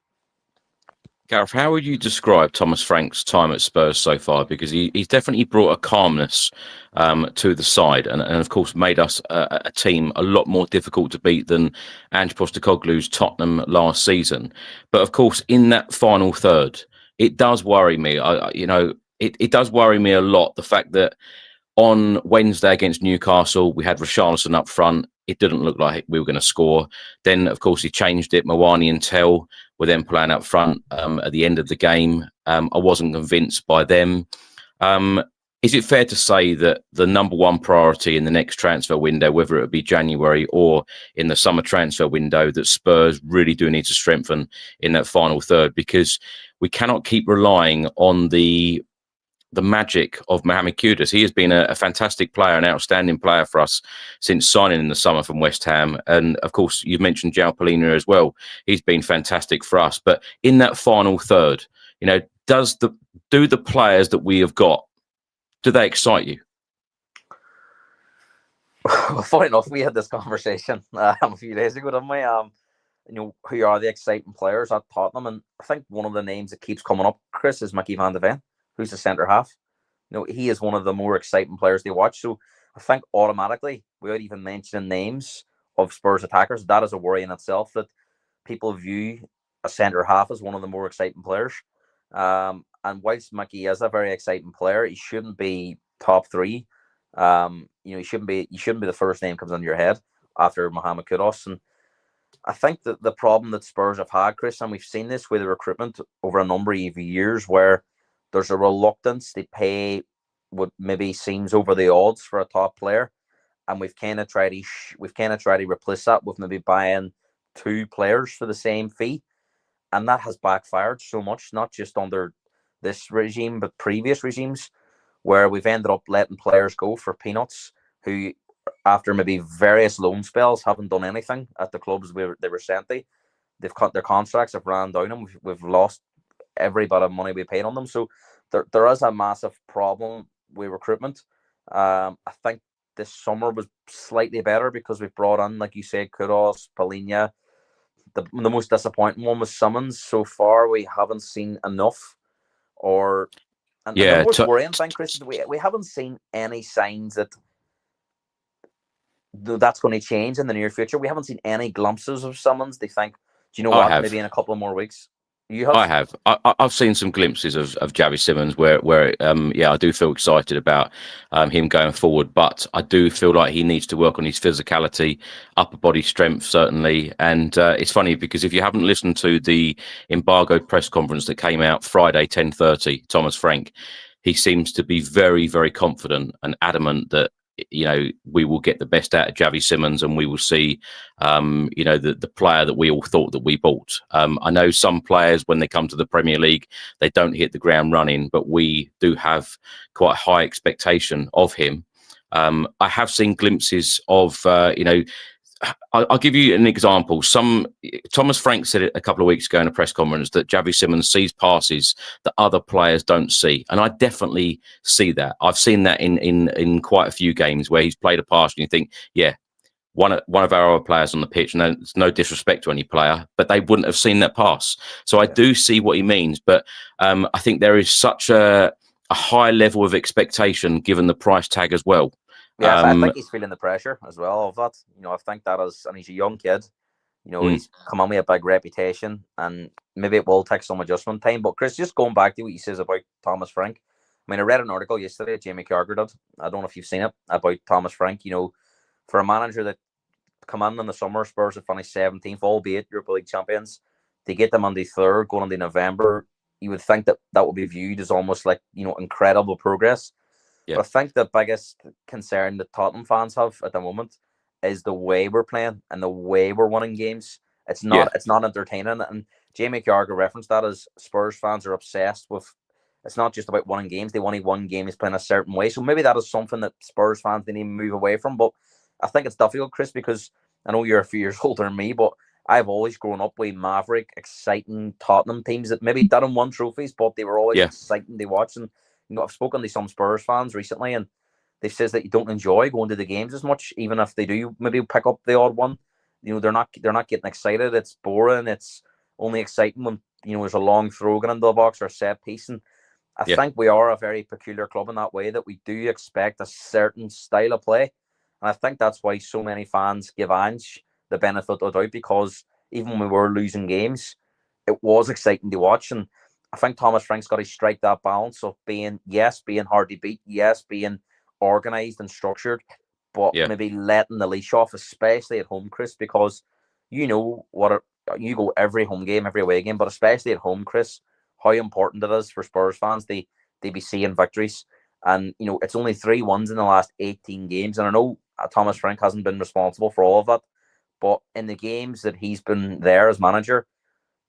Gareth, how would you describe Thomas Frank's time at Spurs so far? Because he's definitely brought a calmness to the side, and of course made us a team a lot more difficult to beat than Ange Postecoglou's Tottenham last season. But of course, in that final third, it does worry me. It does worry me a lot, the fact that on Wednesday against Newcastle, we had Richarlison up front. It didn't look like we were going to score. Then, of course, he changed it. Mawani and Tell were then playing up front at the end of the game. I wasn't convinced by them. Is it fair to say that the number one priority in the next transfer window, whether it be January or in the summer transfer window, that Spurs really do need to strengthen in that final third? Because we cannot keep relying on the magic of Mohamed Kudus. He has been a fantastic player, an outstanding player for us since signing in the summer from West Ham. And of course, you've mentioned João Palhinha as well. He's been fantastic for us. But in that final third, do the players that we have got, do they excite you? Well, funny enough, we had this conversation a few days ago, didn't we? Who are the exciting players at Tottenham? And I think one of the names that keeps coming up, Chris, is Mickey van de Ven, who's the centre half. He is one of the more exciting players to watch. So I think automatically, without even mentioning names of Spurs attackers, that is a worry in itself, that people view a centre half as one of the more exciting players. And whilst Mickey is a very exciting player, he shouldn't be top three. He shouldn't be the first name comes into your head after Mohamed Kudus. And I think that the problem that Spurs have had, Chris, and we've seen this with the recruitment over a number of years, where there's a reluctance to pay what maybe seems over the odds for a top player, and we've kind of tried to replace that with maybe buying two players for the same fee, and that has backfired so much, not just under this regime but previous regimes, where we've ended up letting players go for peanuts who, after maybe various loan spells, haven't done anything at the clubs they were sent to. They've cut their contracts, have ran down, and we've lost every bit of money we paid on them. So there is a massive problem with recruitment. I think this summer was slightly better because we've brought in, like you said, Kudus, Palhinha. The most disappointing one was Summons. So far, we haven't seen enough. And the most worrying thing, Chris, is we haven't seen any signs that that's going to change in the near future. We haven't seen any glimpses of Summons. They think, do you know what? Maybe in a couple of more weeks. You have? I have. I've seen some glimpses of Javi Simmons where I do feel excited about him going forward, but I do feel like he needs to work on his physicality, upper body strength, certainly. And it's funny because if you haven't listened to the embargoed press conference that came out Friday, 10:30, Thomas Frank, he seems to be very, very confident and adamant that we will get the best out of Javi Simmons, and we will see, the player that we all thought that we bought. I know some players, when they come to the Premier League, they don't hit the ground running, but we do have quite high expectation of him. I have seen glimpses of, I'll give you an example. Thomas Frank said it a couple of weeks ago in a press conference that Javi Simmons sees passes that other players don't see, and I definitely see that. I've seen that in quite a few games where he's played a pass, and you think, yeah, one of our other players on the pitch, and it's no disrespect to any player, but they wouldn't have seen that pass. So I do see what he means, but I think there is such a high level of expectation given the price tag as well. Yeah, I think he's feeling the pressure as well of that. I think that is, and he's a young kid. He's come on with a big reputation, and maybe it will take some adjustment time. But Chris, just going back to what he says about Thomas Frank, I read an article yesterday, Jamie Carragher did. I don't know if you've seen it, about Thomas Frank. For a manager that come in the summer, Spurs have finished 17th, albeit Europa League champions, to get them on the 3rd, going into November, you would think that would be viewed as almost like, incredible progress. Yeah. But I think the biggest concern that Tottenham fans have at the moment is the way we're playing and the way we're winning games. It's not entertaining. And Jamie Carragher referenced that as Spurs fans are obsessed with. It's not just about winning games. They want to win games playing a certain way. So maybe that is something that Spurs fans need to move away from. But I think it's difficult, Chris, because I know you're a few years older than me, but I've always grown up with maverick, exciting Tottenham teams that maybe didn't win trophies, but they were always exciting to watch. And I've spoken to some Spurs fans recently, and they says that you don't enjoy going to the games as much, even if they do maybe pick up the odd one. They're not getting excited. It's boring. It's only exciting when there's a long throw going into the box or a set piece. And I think we are a very peculiar club in that way, that we do expect a certain style of play. And I think that's why so many fans give Ange the benefit of the doubt, because even when we were losing games, it was exciting to watch. And I think Thomas Frank's got to strike that balance of being hard to beat, being organised and structured, but maybe letting the leash off, especially at home, Chris, because you go every home game, every away game, but especially at home, Chris, how important it is for Spurs fans they be seeing victories. And, it's only 3-1 in the last 18 games. And I know Thomas Frank hasn't been responsible for all of that, but in the games that he's been there as manager,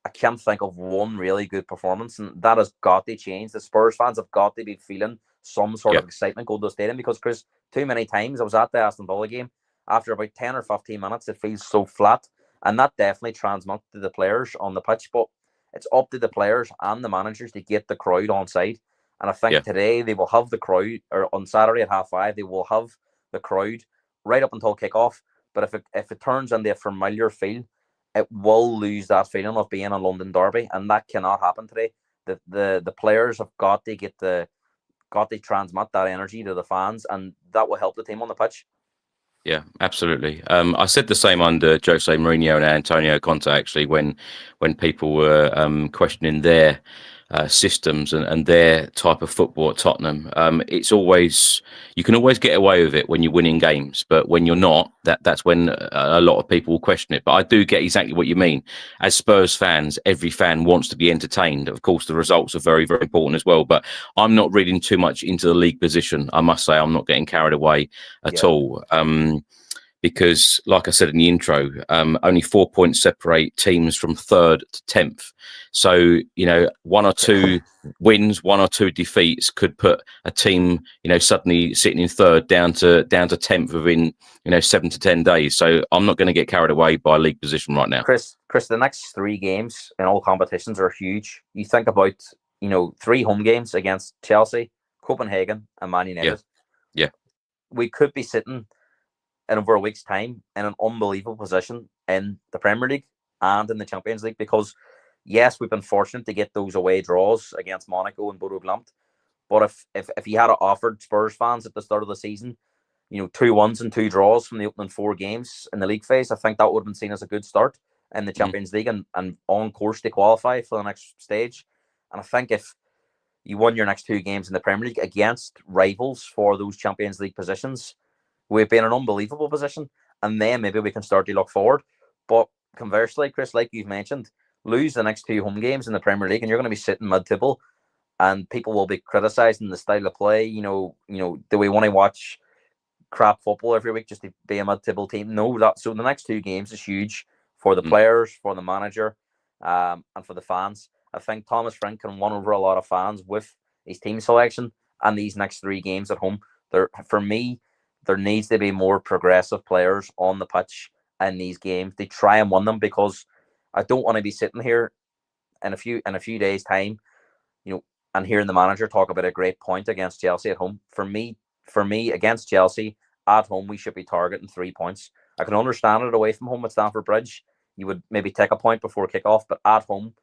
I can't think of one really good performance, and that has got to change. The Spurs fans have got to be feeling some sort of excitement going to the stadium, because, Chris, too many times I was at the Aston Villa game, after about 10 or 15 minutes, it feels so flat, and that definitely transmits to the players on the pitch, but it's up to the players and the managers to get the crowd on side. And I think today they will have the crowd, or on Saturday at 5:30, they will have the crowd right up until kickoff. But if it turns into a familiar feel, it will lose that feeling of being a London derby, and that cannot happen today. The players have got to transmit that energy to the fans, and that will help the team on the pitch. Yeah, absolutely. I said the same under Jose Mourinho and Antonio Conte, actually, when people were questioning their systems and their type of football at Tottenham. It's always, you can always get away with it when you're winning games, but when you're not, that's when a lot of people will question it. But I do get exactly what you mean. As Spurs fans, every fan wants to be entertained. Of course, the results are very, very important as well. But I'm not reading too much into the league position. I must say, I'm not getting carried away at all. Because, like I said in the intro, only 4 points separate teams from 3rd to 10th. So, 1 or 2 wins, 1 or 2 defeats could put a team, suddenly sitting in 3rd down to 10th within, 7 to 10 days. So I'm not going to get carried away by league position right now. Chris, the next 3 games in all competitions are huge. You think about, 3 home games against Chelsea, Copenhagen, and Man United. Yeah. We could be sitting in over a week's time in an unbelievable position in the Premier League and in the Champions League, because yes, we've been fortunate to get those away draws against Monaco and Bodo Glimt, but if you had offered Spurs fans at the start of the season 2 wins and 2 draws from the opening 4 games in the league phase, I think that would have been seen as a good start in the Champions League and on course to qualify for the next stage. And I think if you won your next 2 games in the Premier League against rivals for those Champions League positions, we've been in an unbelievable position, and then maybe we can start to look forward. But conversely, Chris, like you've mentioned, lose the next 2 home games in the Premier League and you're going to be sitting mid-table, and people will be criticising the style of play. Do we want to watch crap football every week just to be a mid-table team? No, so the next 2 games is huge for the players, for the manager, and for the fans. I think Thomas Frank can win over a lot of fans with his team selection and these next 3 games at home. For me, there needs to be more progressive players on the pitch in these games to try and win them, because I don't want to be sitting here in a few days' time, and hearing the manager talk about a great point against Chelsea at home. For me, against Chelsea at home, we should be targeting 3 points. I can understand it away from home at Stamford Bridge, you would maybe take a point before kickoff, but at home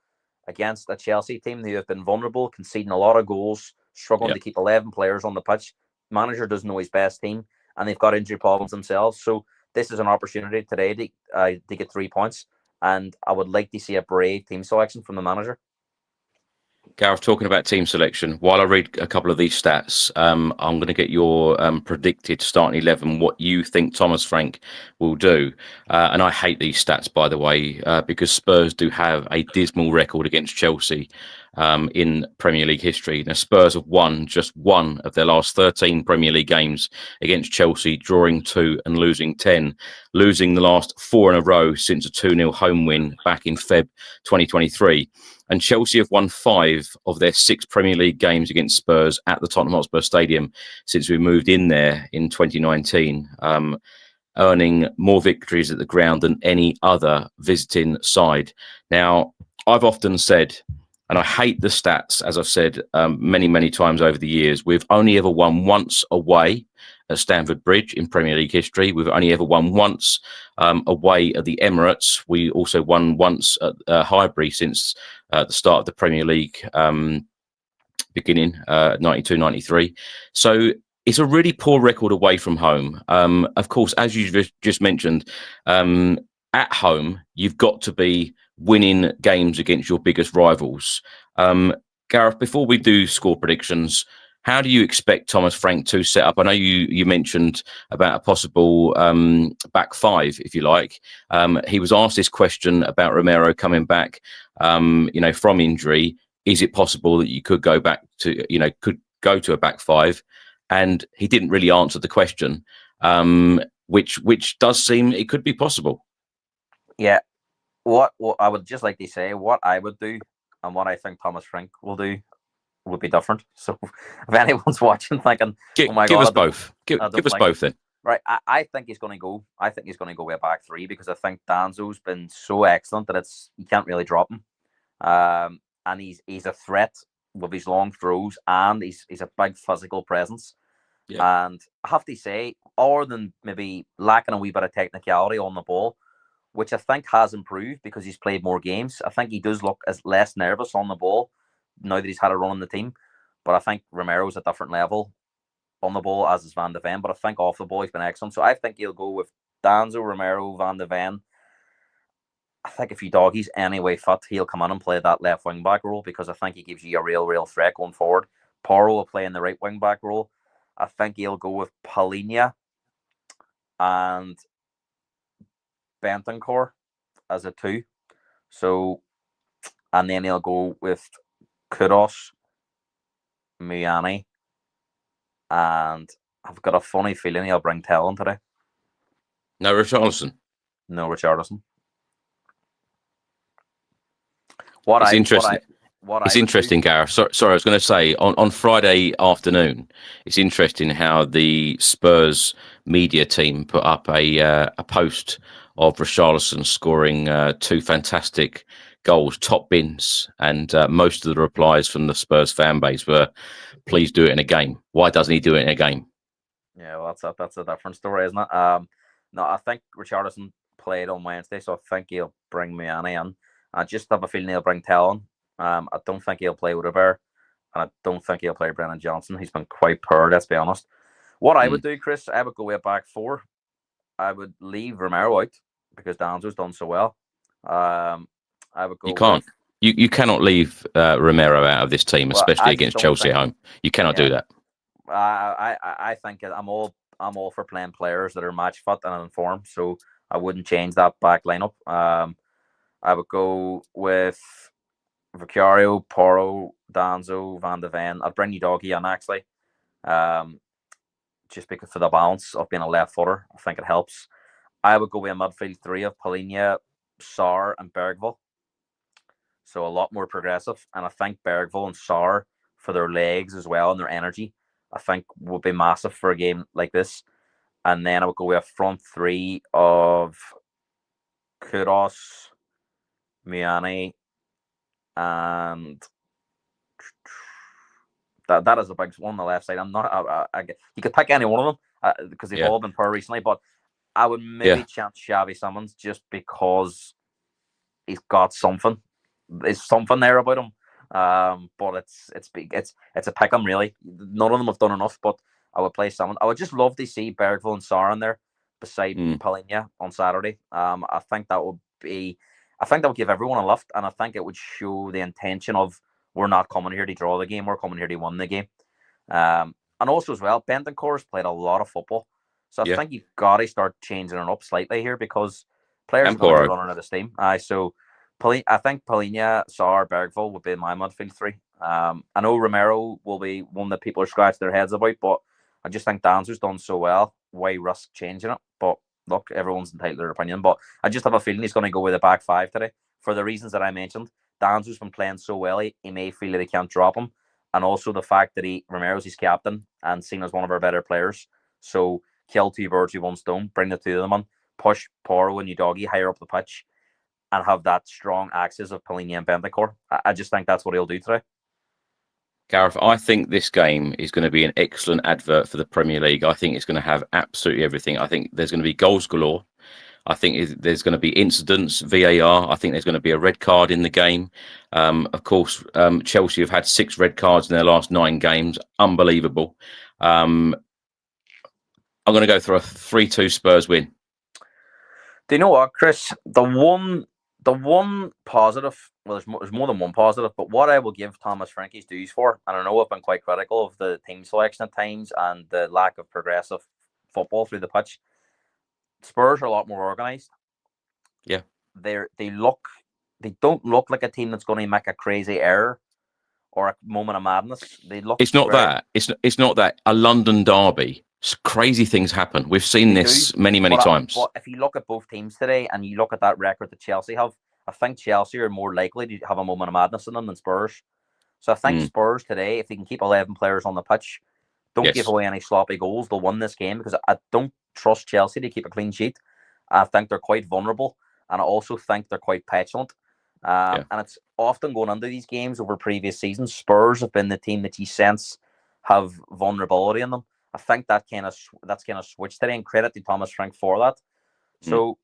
against a Chelsea team who have been vulnerable, conceding a lot of goals, struggling to keep 11 players on the pitch, manager doesn't know his best team, and they've got injury problems themselves. So this is an opportunity today to get 3 points, and I would like to see a brave team selection from the manager. Gareth, talking about team selection, while I read a couple of these stats, I'm going to get your predicted starting 11, what you think Thomas Frank will do. And I hate these stats, by the way, because Spurs do have a dismal record against Chelsea in Premier League history. Now, Spurs have won just 1 of their last 13 Premier League games against Chelsea, drawing 2 and losing 10, losing the last 4 in a row since a 2-0 home win back in Feb 2023. And Chelsea have won 5 of their 6 Premier League games against Spurs at the Tottenham Hotspur Stadium since we moved in there in 2019, earning more victories at the ground than any other visiting side. Now, I've often said, and I hate the stats, as I've said many, many times over the years, we've only ever won once away at Stamford Bridge in Premier League history. We've only ever won once away at the Emirates. We also won once at Highbury since the start of the Premier League beginning, 92-93. So it's a really poor record away from home. Of course, as you just mentioned, at home, you've got to be winning games against your biggest rivals. Gareth, before we do score predictions, how do you expect Thomas Frank to set up? I know you mentioned about a possible back five, if you like. He was asked this question about Romero coming back, from injury. Is it possible that you could go back to, could go to a back five? And he didn't really answer the question, which does seem it could be possible. Yeah. What I would just like to say, what I would do and what I think Thomas Frank will do would be different. So if anyone's watching thinking, oh my God, give us both. Give us both then. Right. I think he's going to go. I think he's going to go with a back three because I think Danzo's been so excellent that you can't really drop him. And he's a threat with his long throws, and he's a big physical presence. Yeah. And I have to say, other than maybe lacking a wee bit of technicality on the ball, which I think has improved because he's played more games, I think he does look as less nervous on the ball now that he's had a run in the team. But I think Romero's a different level on the ball, as is Van de Ven. But I think off the ball, he's been excellent. So I think he'll go with Danzo, Romero, Van de Ven. I think if you doggies anyway fit, he'll come in and play that left wing back role because I think he gives you a real threat going forward. Porro will play in the right wing back role. I think he'll go with Palhinha and Bentancur as a two. So, and then he'll go with Kudos, Muyani, and I've got a funny feeling he'll bring Cowlin today. No Richarlison. No Richarlison. It's interesting. It's interesting, Gareth. Sorry, I was going to say on Friday afternoon, it's interesting how the Spurs media team put up a post of Richarlison scoring two fantastic goals, top bins, and most of the replies from the Spurs fan base were, "Please do it in a game. Why doesn't he do it in a game?" Yeah, well, that's a different story, isn't it? No, I think Richarlison played on Wednesday, so I think he'll bring Muyani in. I just have a feeling he'll bring Cowlin. I don't think he'll play Udebert, and I don't think he'll play Brennan Johnson. He's been quite poor, let's be honest. What I would do, Chris, I would go way back four. I would leave Romero out because Danzo's done so well. I would go. You can't. You cannot leave Romero out of this team, especially against Chelsea at home. You cannot do that. I think I'm all for playing players that are match fit and in form, so I wouldn't change that back lineup. I would go with Vicario, Porro, Danzo, Van de Ven. I'd bring you Doggy in actually, just because for the balance of being a left footer, I think it helps. I would go with a midfield three of Palhinha, Sarr, and Bergvall. So a lot more progressive, and I think Bergvall and Sarr for their legs as well and their energy, I think would be massive for a game like this. And then I would go with a front three of Kudos, Muyani, and that is a big one on the left side. I'm not. You could pick any one of them because they've all been poor recently. But I would maybe chance Xavi Simons just because he's got something. There's something there about him. But it's a pick 'em really. None of them have done enough. But I would play someone. I would just love to see Bergvall and Sarr in there beside Palhinha on Saturday. I think that would give everyone a lift, and I think it would show the intention of we're not coming here to draw the game, we're coming here to win the game. And also as well, Bentancur has played a lot of football, so I think you've got to start changing it up slightly here because players are going to be running out of steam. So I think Palhinha, Sarr, Bergvall would be my midfield three. I know Romero will be one that people are scratching their heads about, but I just think Danzo's done so well. Why risk changing it? But look, everyone's entitled to their opinion. But I just have a feeling he's going to go with a back five today for the reasons that I mentioned. Danzo's been playing so well, he may feel that he can't drop him. And also the fact that Romero's his captain and seen as one of our better players. So kill two birds with one stone, bring the two of them on, push Porro and Udogie higher up the pitch, and have that strong axis of Palhinha and Bentancur. I just think that's what he'll do today. Gareth, I think this game is going to be an excellent advert for the Premier League. I think it's going to have absolutely everything. I think there's going to be goals galore. I think there's going to be incidents, VAR. I think there's going to be a red card in the game. Of course, Chelsea have had 6 red cards in their last 9 games. Unbelievable. I'm going to go for a 3-2 Spurs win. Do you know what, Chris? The one positive, well, there's more than one positive, but what I will give Thomas Frankie's dues for, and I know I've been quite critical of the team selection at times and the lack of progressive football through the pitch. Spurs are a lot more organised. Yeah, they don't look like a team that's going to make a crazy error or a moment of madness. They look. it's not that. It's not that. A London derby. Crazy things happen. We've seen this many times. But if you look at both teams today and you look at that record that Chelsea have, I think Chelsea are more likely to have a moment of madness in them than Spurs. So I think Spurs today, if they can keep 11 players on the pitch, don't give away any sloppy goals, they'll win this game, because I don't trust Chelsea to keep a clean sheet. I think they're quite vulnerable, and I also think they're quite petulant. And it's often going into these games over previous seasons. Spurs have been the team that you sense have vulnerability in them. I think that's kind of switched today, and credit to Thomas Frank for that. So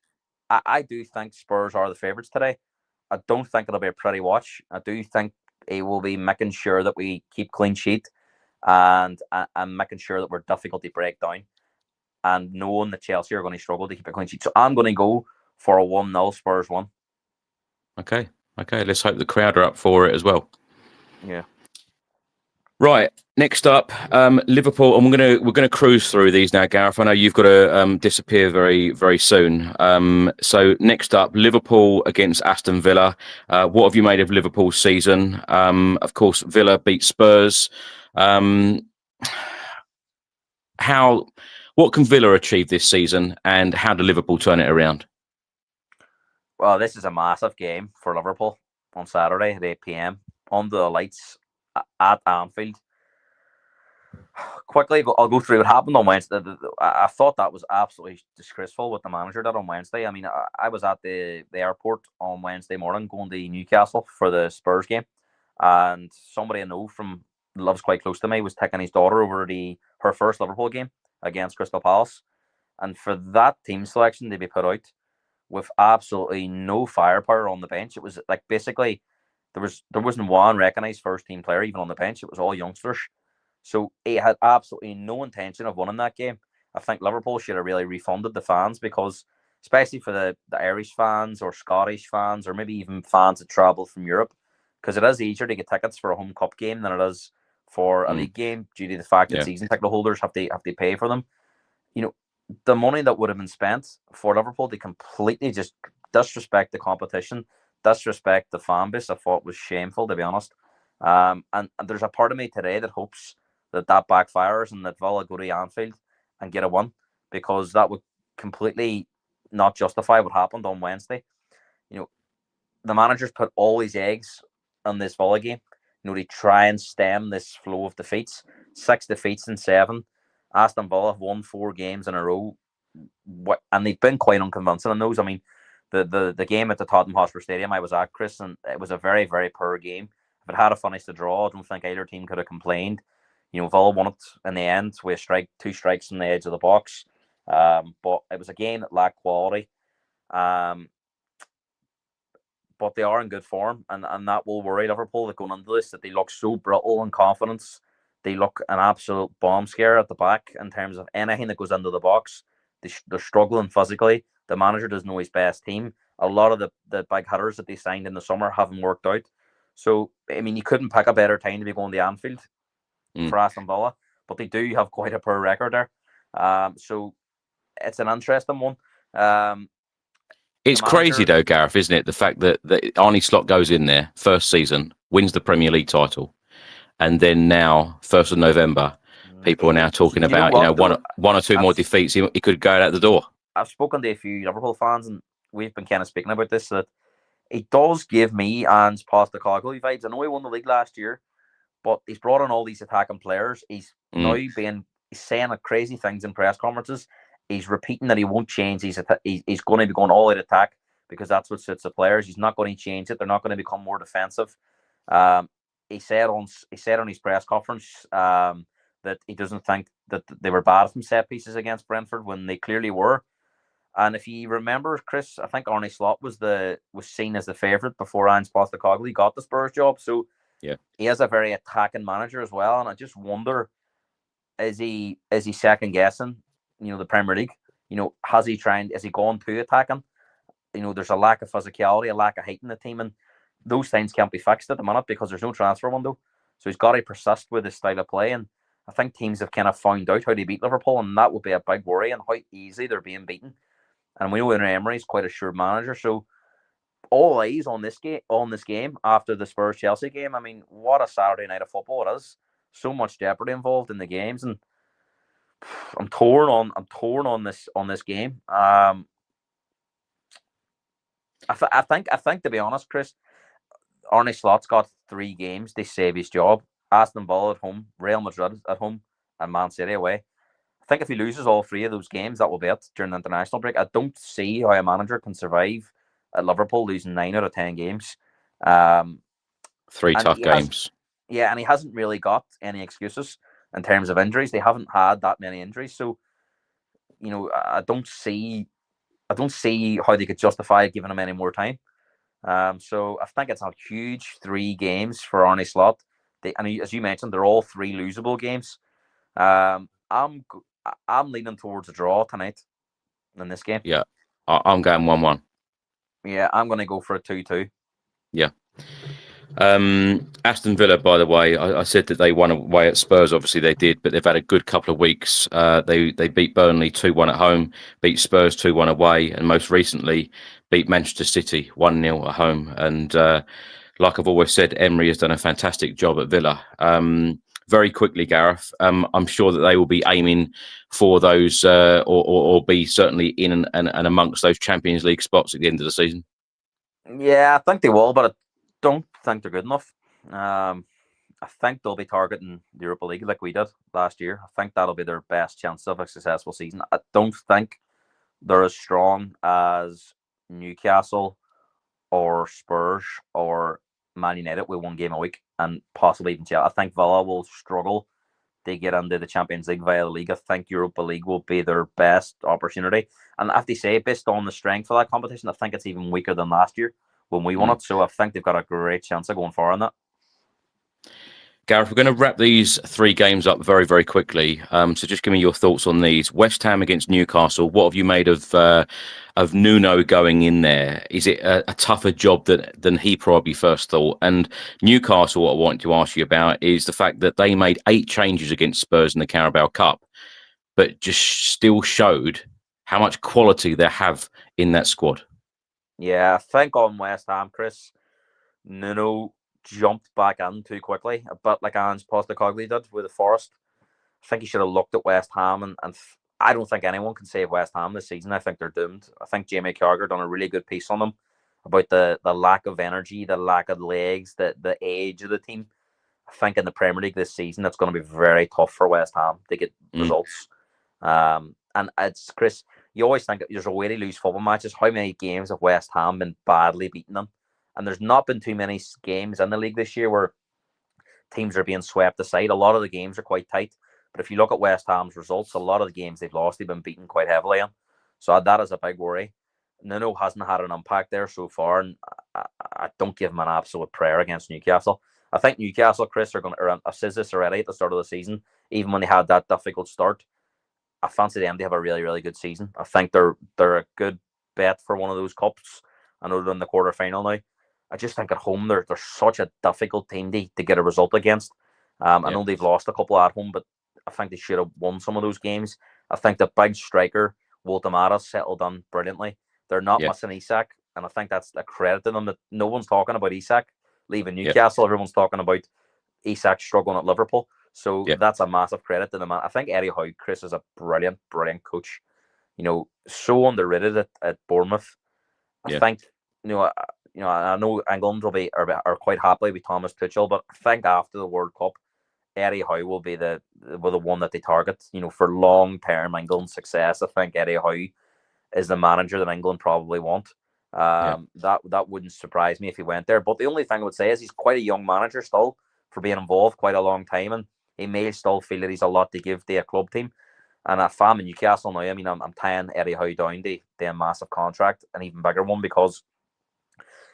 I do think Spurs are the favourites today. I don't think it'll be a pretty watch. I do think it will be making sure that we keep clean sheet and making sure that we're difficult to break down, and knowing that Chelsea are going to struggle to keep a clean sheet. So I'm going to go for a 1-0 Spurs 1. Okay. Let's hope the crowd are up for it as well. Yeah. Right. Next up, Liverpool, and we're gonna cruise through these now, Gareth. I know you've got to disappear very, very soon. So next up, Liverpool against Aston Villa. What have you made of Liverpool's season? Of course, Villa beat Spurs. What can Villa achieve this season, and how do Liverpool turn it around? Well, this is a massive game for Liverpool on Saturday at 8 p.m. on the lights at Anfield. Quickly, I'll go through what happened on Wednesday. I thought that was absolutely disgraceful what the manager did on Wednesday. I mean, I was at the airport on Wednesday morning going to Newcastle for the Spurs game, and somebody I know from lives quite close to me was taking his daughter over to her first Liverpool game against Crystal Palace, and for that team selection to be put out with absolutely no firepower on the bench, it was like basically there wasn't one recognised first team player even on the bench. It was all youngsters. So he had absolutely no intention of winning that game. I think Liverpool should have really refunded the fans, because especially for the Irish fans or Scottish fans or maybe even fans that travel from Europe, because it is easier to get tickets for a home cup game than it is for a league game, due to the fact that season ticket holders have to pay for them. You know, the money that would have been spent for Liverpool to completely just disrespect the competition, disrespect the fan base, I thought was shameful, to be honest. And there's a part of me today that hopes that backfires and that Villa go to Anfield and get a win, because that would completely not justify what happened on Wednesday. You know, the managers put all his eggs on this Villa game, to try and stem this flow of defeats. 6 defeats in 7. Aston Villa have won 4 games in a row, and they've been quite unconvincing in those. I mean, the game at the Tottenham Hotspur Stadium I was at, Chris, and it was a very, very poor game. If it had a finished a draw, I don't think either team could have complained. Villa won it in the end with 2 strikes from the edge of the box. But it was a game that lacked quality. But they are in good form, and that will worry Liverpool that going into this, that they look so brittle in confidence. They look an absolute bomb scare at the back in terms of anything that goes into the box. They're struggling physically. The manager doesn't know his best team. A lot of the big hitters that they signed in the summer haven't worked out. So, I mean, you couldn't pick a better time to be going to Anfield for Aston Villa, but they do have quite a poor record there. So it's an interesting one. It's crazy though, Gareth, isn't it? The fact that Arne Slot goes in there first season, wins the Premier League title, and then now 1st of November, people are now talking about one or two more defeats. He could go out the door. I've spoken to a few Liverpool fans, and we've been kind of speaking about this, that it does give me Ange Postecoglou vibes. I know he won the league last year, but he's brought in all these attacking players. He's now he's saying crazy things in press conferences. He's repeating that he won't change. He's going to be going all out attack because that's what suits the players. He's not going to change it. They're not going to become more defensive. he said on his press conference that he doesn't think that they were bad from set pieces against Brentford when they clearly were. And if you remember, Chris, I think Arne Slot was seen as the favourite before Ange Postecoglou got the Spurs job. So he is a very attacking manager as well. And I just wonder, is he second guessing, the Premier League? Is he gone to attacking? There's a lack of physicality, a lack of height in the team, and those things can't be fixed at the minute because there's no transfer window. So he's got to persist with his style of play. And I think teams have kind of found out how to beat Liverpool, and that would be a big worry and how easily they're being beaten. And we know Unai Emery is quite a sure manager, so all eyes on this game after the Spurs Chelsea game. I mean, what a Saturday night of football it is! So much jeopardy involved in the games, and I'm torn on this game. I think to be honest, Chris, Arne Slot's got 3 games to save his job. Aston Villa at home, Real Madrid at home, and Man City away. I think if he loses all 3 of those games, that will be it during the international break. I don't see how a manager can survive at Liverpool losing 9 out of 10 games. 3 tough games. And he hasn't really got any excuses in terms of injuries. They haven't had that many injuries. So, I don't see how they could justify giving him any more time. So I think it's a huge 3 games for Arne Slot. As you mentioned, they're all 3 losable games. I'm leaning towards a draw tonight in this game. Yeah, I'm going 1-1. Yeah, I'm going to go for a 2-2. Yeah. Aston Villa, by the way, I said that they won away at Spurs. Obviously, they did, but they've had a good couple of weeks. They beat Burnley 2-1 at home, beat Spurs 2-1 away, and most recently beat Manchester City 1-0 at home. And like I've always said, Emery has done a fantastic job at Villa. Very quickly, Gareth, I'm sure that they will be aiming for those or be certainly in and amongst those Champions League spots at the end of the season. Yeah, I think they will, but I don't think they're good enough. I think they'll be targeting the Europa League like we did last year. I think that'll be their best chance of a successful season. I don't think they're as strong as Newcastle or Spurs or Man United with 1 game a week, and possibly even Chelsea. I think Villa will struggle to get into the Champions League via the league. I think Europa League will be their best opportunity. And I have to say, based on the strength of that competition, I think it's even weaker than last year when we won it. So I think they've got a great chance of going far in that. Gareth, we're going to wrap these 3 games up very, very quickly. So just give me your thoughts on these. West Ham against Newcastle. What have you made of Nuno going in there? Is it a tougher job than he probably first thought? And Newcastle, what I want to ask you about is the fact that they made 8 changes against Spurs in the Carabao Cup, but just still showed how much quality they have in that squad. Yeah, I think on West Ham, Chris, Nuno jumped back in too quickly, a bit like Ange Postecoglou did with the Forest. I think he should have looked at West Ham, and I don't think anyone can save West Ham this season. I think they're doomed. I think Jamie Carragher done a really good piece on them about the lack of energy, the lack of legs, the age of the team. I think in the Premier League this season, it's going to be very tough for West Ham to get results. And it's, Chris, you always think there's a way to lose football matches. How many games have West Ham been badly beaten them? And there's not been too many games in the league this year where teams are being swept aside. A lot of the games are quite tight. But if you look at West Ham's results, a lot of the games they've lost, they've been beaten quite heavily in. So that is a big worry. Nuno hasn't had an impact there so far, and I don't give him an absolute prayer against Newcastle. I think Newcastle, Chris, are going to, I've said this already at the start of the season, even when they had that difficult start, I fancy them to have a really, really good season. I think they're a good bet for one of those cups. I know they're in the quarterfinal now. I just think at home they're such a difficult team to get a result against. I know they've lost a couple at home, but I think they should have won some of those games. I think the big striker, Walter Matthäus, settled on brilliantly. They're not missing Isak, and I think that's a credit to them that no one's talking about Isak leaving Newcastle. Everyone's talking about Isak struggling at Liverpool. So that's a massive credit to them. I think Eddie Howe, Chris, is a brilliant, brilliant coach. So underrated at Bournemouth. I think, I know England will be are quite happy with Thomas Tuchel, but I think after the World Cup, Eddie Howe will be the one that they target. For long-term England success, I think Eddie Howe is the manager that England probably want. That wouldn't surprise me if he went there. But the only thing I would say is he's quite a young manager still. for being involved quite a long time, and he may still feel that he's a lot to give to a club team. And if I'm in Newcastle now, I mean, I'm tying Eddie Howe down to a massive contract, an even bigger one, because,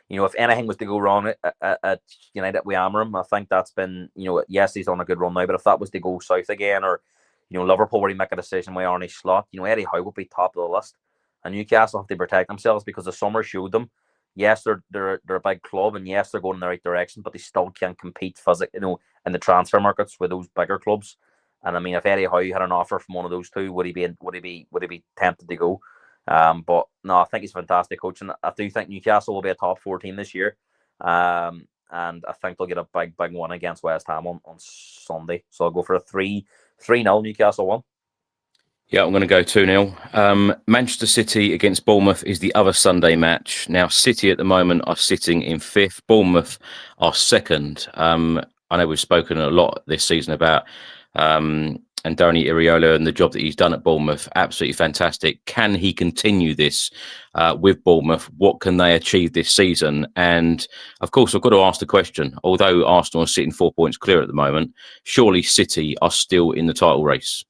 you know, if anything was to go wrong at United, we hammer him. I think that's been, you know, yes, he's on a good run now, but if that was to go south again, or, you know, Liverpool were to make a decision with Arne Slot, you know, Eddie Howe would be top of the list. And Newcastle have to protect themselves, because the summer showed them, yes, they're a big club, and yes, they're going in the right direction, but they still can't compete physically, you know, in the transfer markets with those bigger clubs. And I mean, if Eddie Howe had an offer from one of those two, would he be tempted to go? But no, I think he's a fantastic coach, and I do think Newcastle will be a top 4 team this year. And I think they'll get a big one against West Ham on Sunday. So I'll go for a 3-0 Newcastle one. Yeah, I'm going to go 2-0. Manchester City against Bournemouth is the other Sunday match. Now, City at the moment are sitting in 5th. Bournemouth are 2nd. I know we've spoken a lot this season about Andoni Iraola and the job that he's done at Bournemouth. Absolutely fantastic. Can he continue this with Bournemouth? What can they achieve this season? And, of course, I've got to ask the question. Although Arsenal are sitting 4 points clear at the moment, surely City are still in the title race.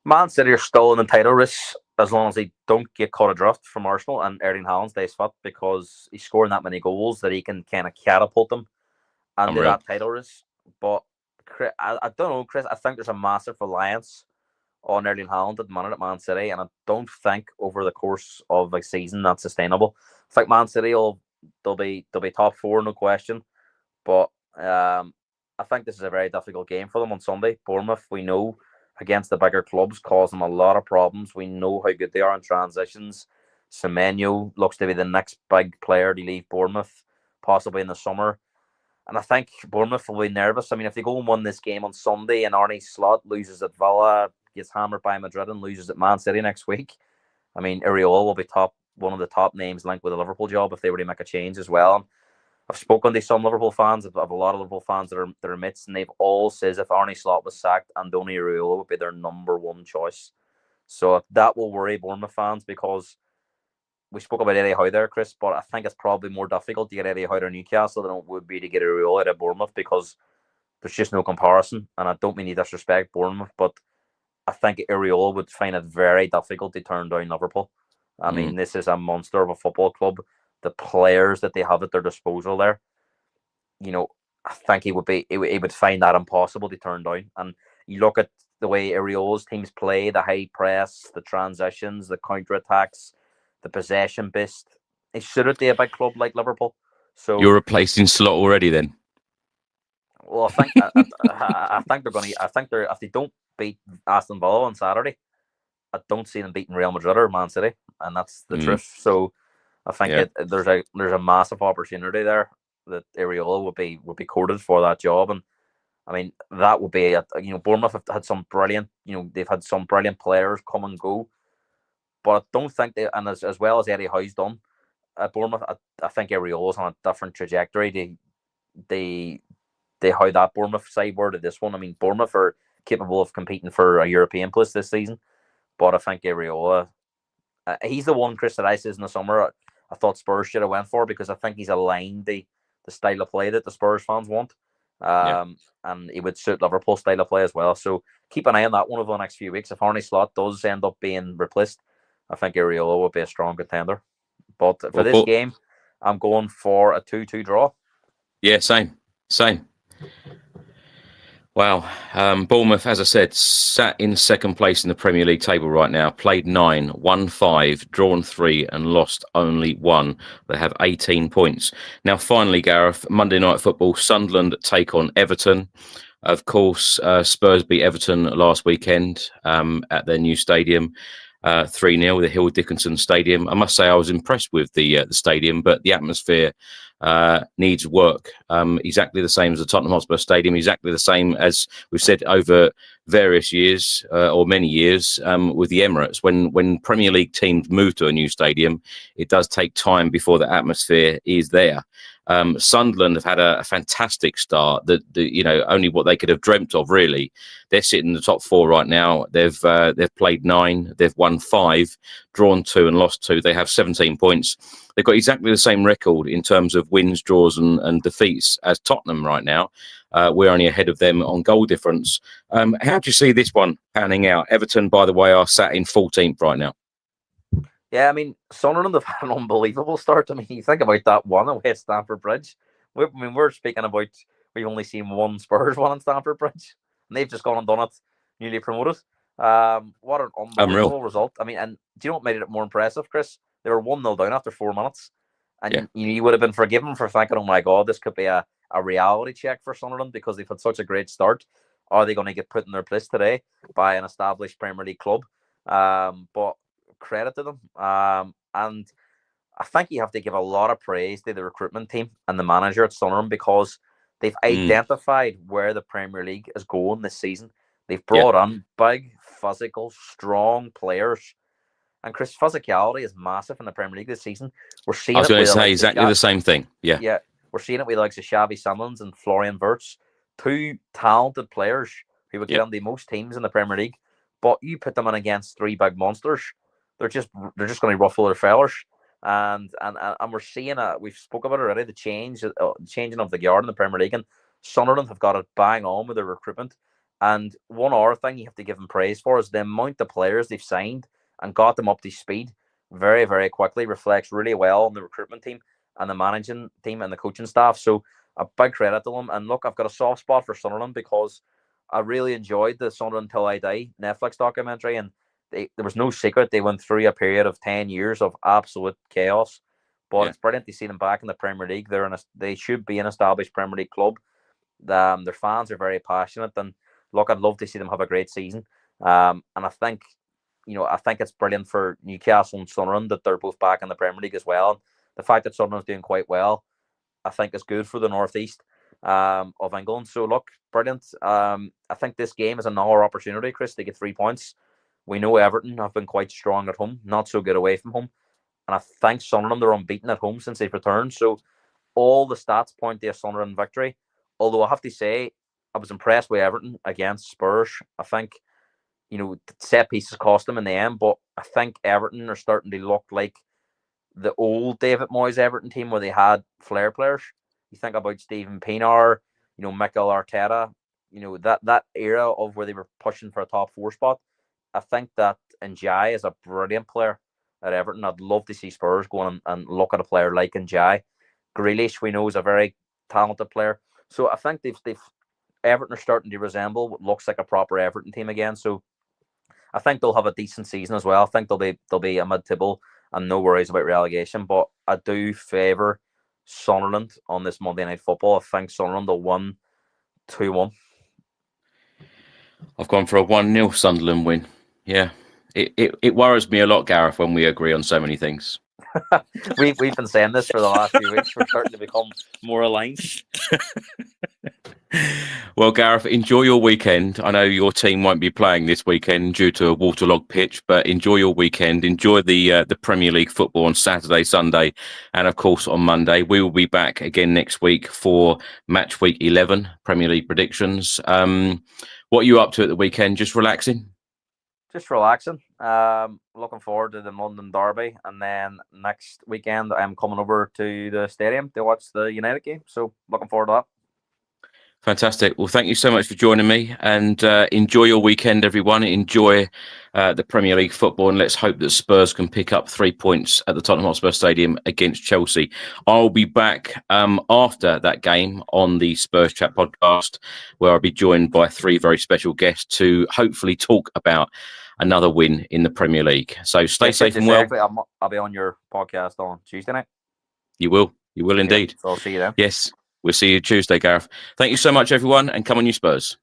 Man City are still in the title race as long as they don't get caught adrift from Arsenal and Erling Haaland stays fit, because he's scoring that many goals that he can kind of catapult them into that title race. But I don't know, Chris. I think there's a massive reliance on Erling Haaland at the minute at Man City, and I don't think over the course of a season that's sustainable. I think Man City they'll be top 4, no question. But I think this is a very difficult game for them on Sunday. Bournemouth, we know, against the bigger clubs, cause them a lot of problems. We know how good they are in transitions. Semenyo looks to be the next big player to leave Bournemouth, possibly in the summer. And I think Bournemouth will be nervous. I mean, if they go and win this game on Sunday and Arne Slot loses at Villa, gets hammered by Madrid and loses at Man City next week, I mean, Iraola will be one of the top names linked with the Liverpool job if they were to make a change as well. And I've spoken to some Liverpool fans, of a lot of Liverpool fans that are midst, and they've all said if Arne Slot was sacked, Andoni Iraola would be their number 1 choice. So that will worry Bournemouth fans, because we spoke about Eddie Howe there, Chris, but I think it's probably more difficult to get Eddie Howe to Newcastle than it would be to get Iraola out of Bournemouth, because there's just no comparison. And I don't mean to disrespect Bournemouth, but I think Iraola would find it very difficult to turn down Liverpool. I mean, this is a monster of a football club. The players that they have at their disposal there, you know, I think he would find that impossible to turn down. And you look at the way Iraola's teams play, the high press, the transitions, the counter-attacks, the possession based. It should be a big club like Liverpool. So you're replacing Slot already, then? Well, I think I think they're going to. I think if they don't beat Aston Villa on Saturday, I don't see them beating Real Madrid or Man City, and that's the truth. So I think there's a massive opportunity there that Iraola would be courted for that job. And I mean, that would be Bournemouth have had some brilliant, they've had some brilliant players come and go, but I don't think and as well as Eddie Howe's done at Bournemouth, I think Iraola's on a different trajectory. They how that Bournemouth side were to this one. I mean, Bournemouth are capable of competing for a European place this season, but I think Iraola, he's the one, Chris, that I says in the summer I thought Spurs should have went for, because I think he's aligned the style of play that the Spurs fans want. And he would suit Liverpool's style of play as well. So keep an eye on that one over the next few weeks. If Arne Slot does end up being replaced, I think Iraola will be a strong contender. But for this game, I'm going for a 2-2 draw. Yeah, same. Wow. Bournemouth, as I said, sat in second place in the Premier League table right now. Played 9, won 5, drawn 3, and lost only 1. They have 18 points. Now, finally, Gareth, Monday Night Football, Sunderland take on Everton. Of course, Spurs beat Everton last weekend at their new stadium. 3-0, the Hill Dickinson Stadium. I must say I was impressed with the stadium, but the atmosphere needs work. Exactly the same as the Tottenham Hotspur Stadium, exactly the same as we've said over various years or many years with the Emirates. When Premier League teams move to a new stadium, it does take time before the atmosphere is there. Sunderland have had a fantastic start. Only what they could have dreamt of, really. They're sitting in the top 4 right now. They've played 9, they've won 5, drawn 2 and lost 2. They have 17 points. They've got exactly the same record in terms of wins, draws and defeats as Tottenham right now. We're only ahead of them on goal difference. How do you see this one panning out? Everton, by the way, are sat in 14th right now. Yeah, I mean, Sunderland have had an unbelievable start. I mean, you think about that one away at Stamford Bridge. We're speaking about we've only seen one Spurs one on Stamford Bridge, and they've just gone and done it, newly promoted. What an unbelievable result. I mean, and do you know what made it more impressive, Chris? They were 1-0 down after 4 minutes, and you would have been forgiven for thinking, oh my God, this could be a reality check for Sunderland because they've had such a great start. Are they going to get put in their place today by an established Premier League club? But credit to them. And I think you have to give a lot of praise to the recruitment team and the manager at Sunderland because they've identified where the Premier League is going this season. They've brought on big, physical, strong players. And Chris, physicality is massive in the Premier League this season. We're seeing I was going to say exactly the same thing. Yeah. We're seeing it with the likes of Xavi Simons and Florian Wirtz, 2 talented players who would get on the most teams in the Premier League. But you put them in against 3 big monsters, they're just going to ruffle their feathers, and we're seeing we've spoke about it already, the changing of the guard in the Premier League, and Sunderland have got it bang on with their recruitment. And one other thing you have to give them praise for is the amount of players they've signed and got them up to speed very, very quickly. Reflects really well on the recruitment team and the managing team and the coaching staff. So a big credit to them. And look, I've got a soft spot for Sunderland because I really enjoyed the Sunderland Till I Die Netflix documentary, and there was no secret they went through a period of 10 years of absolute chaos. But it's brilliant to see them back in the Premier League. They should be an established Premier League club. Their fans are very passionate, and look, I'd love to see them have a great season. And I think it's brilliant for Newcastle and Sunderland that they're both back in the Premier League as well. And the fact that Sunderland's doing quite well, I think, is good for the northeast of England. So look, brilliant. I think this game is another opportunity, Chris, to get 3 points. We know Everton have been quite strong at home, not so good away from home. And I think Sunderland are unbeaten at home since they've returned. So all the stats point to a Sunderland victory. Although I have to say, I was impressed with Everton against Spurs. I think, set pieces cost them in the end, but I think Everton are starting to look like the old David Moyes Everton team where they had flair players. You think about Stephen Pienaar, Mikel Arteta, that era of where they were pushing for a top 4 spot. I think that Ndiaye is a brilliant player at Everton. I'd love to see Spurs go on and look at a player like Ndiaye. Grealish, we know, is a very talented player. So I think Everton are starting to resemble what looks like a proper Everton team again. So I think they'll have a decent season as well. I think they'll be a mid-table and no worries about relegation. But I do favour Sunderland on this Monday Night Football. I think Sunderland will win 2-1. I've gone for a 1-0 Sunderland win. Yeah. It worries me a lot, Gareth, when we agree on so many things. We've been saying this for the last few weeks. We're starting to become more aligned. Well, Gareth, enjoy your weekend. I know your team won't be playing this weekend due to a waterlogged pitch, but enjoy your weekend. Enjoy the Premier League football on Saturday, Sunday, and of course on Monday. We will be back again next week for Match Week 11 Premier League predictions. What are you up to at the weekend? Just relaxing? Just relaxing. Looking forward to the London Derby, and then next weekend I'm coming over to the stadium to watch the United game. So looking forward to that. Fantastic. Well, thank you so much for joining me, and enjoy your weekend, everyone. Enjoy the Premier League football, and let's hope that Spurs can pick up 3 points at the Tottenham Hotspur Stadium against Chelsea. I'll be back after that game on the Spurs Chat podcast, where I'll be joined by 3 very special guests to hopefully talk about another win in the Premier League. So stay safe and well. I'll be on your podcast on Tuesday night. You will indeed. So I'll see you then. Yes. We'll see you Tuesday, Gareth. Thank you so much, everyone, and come on, you Spurs.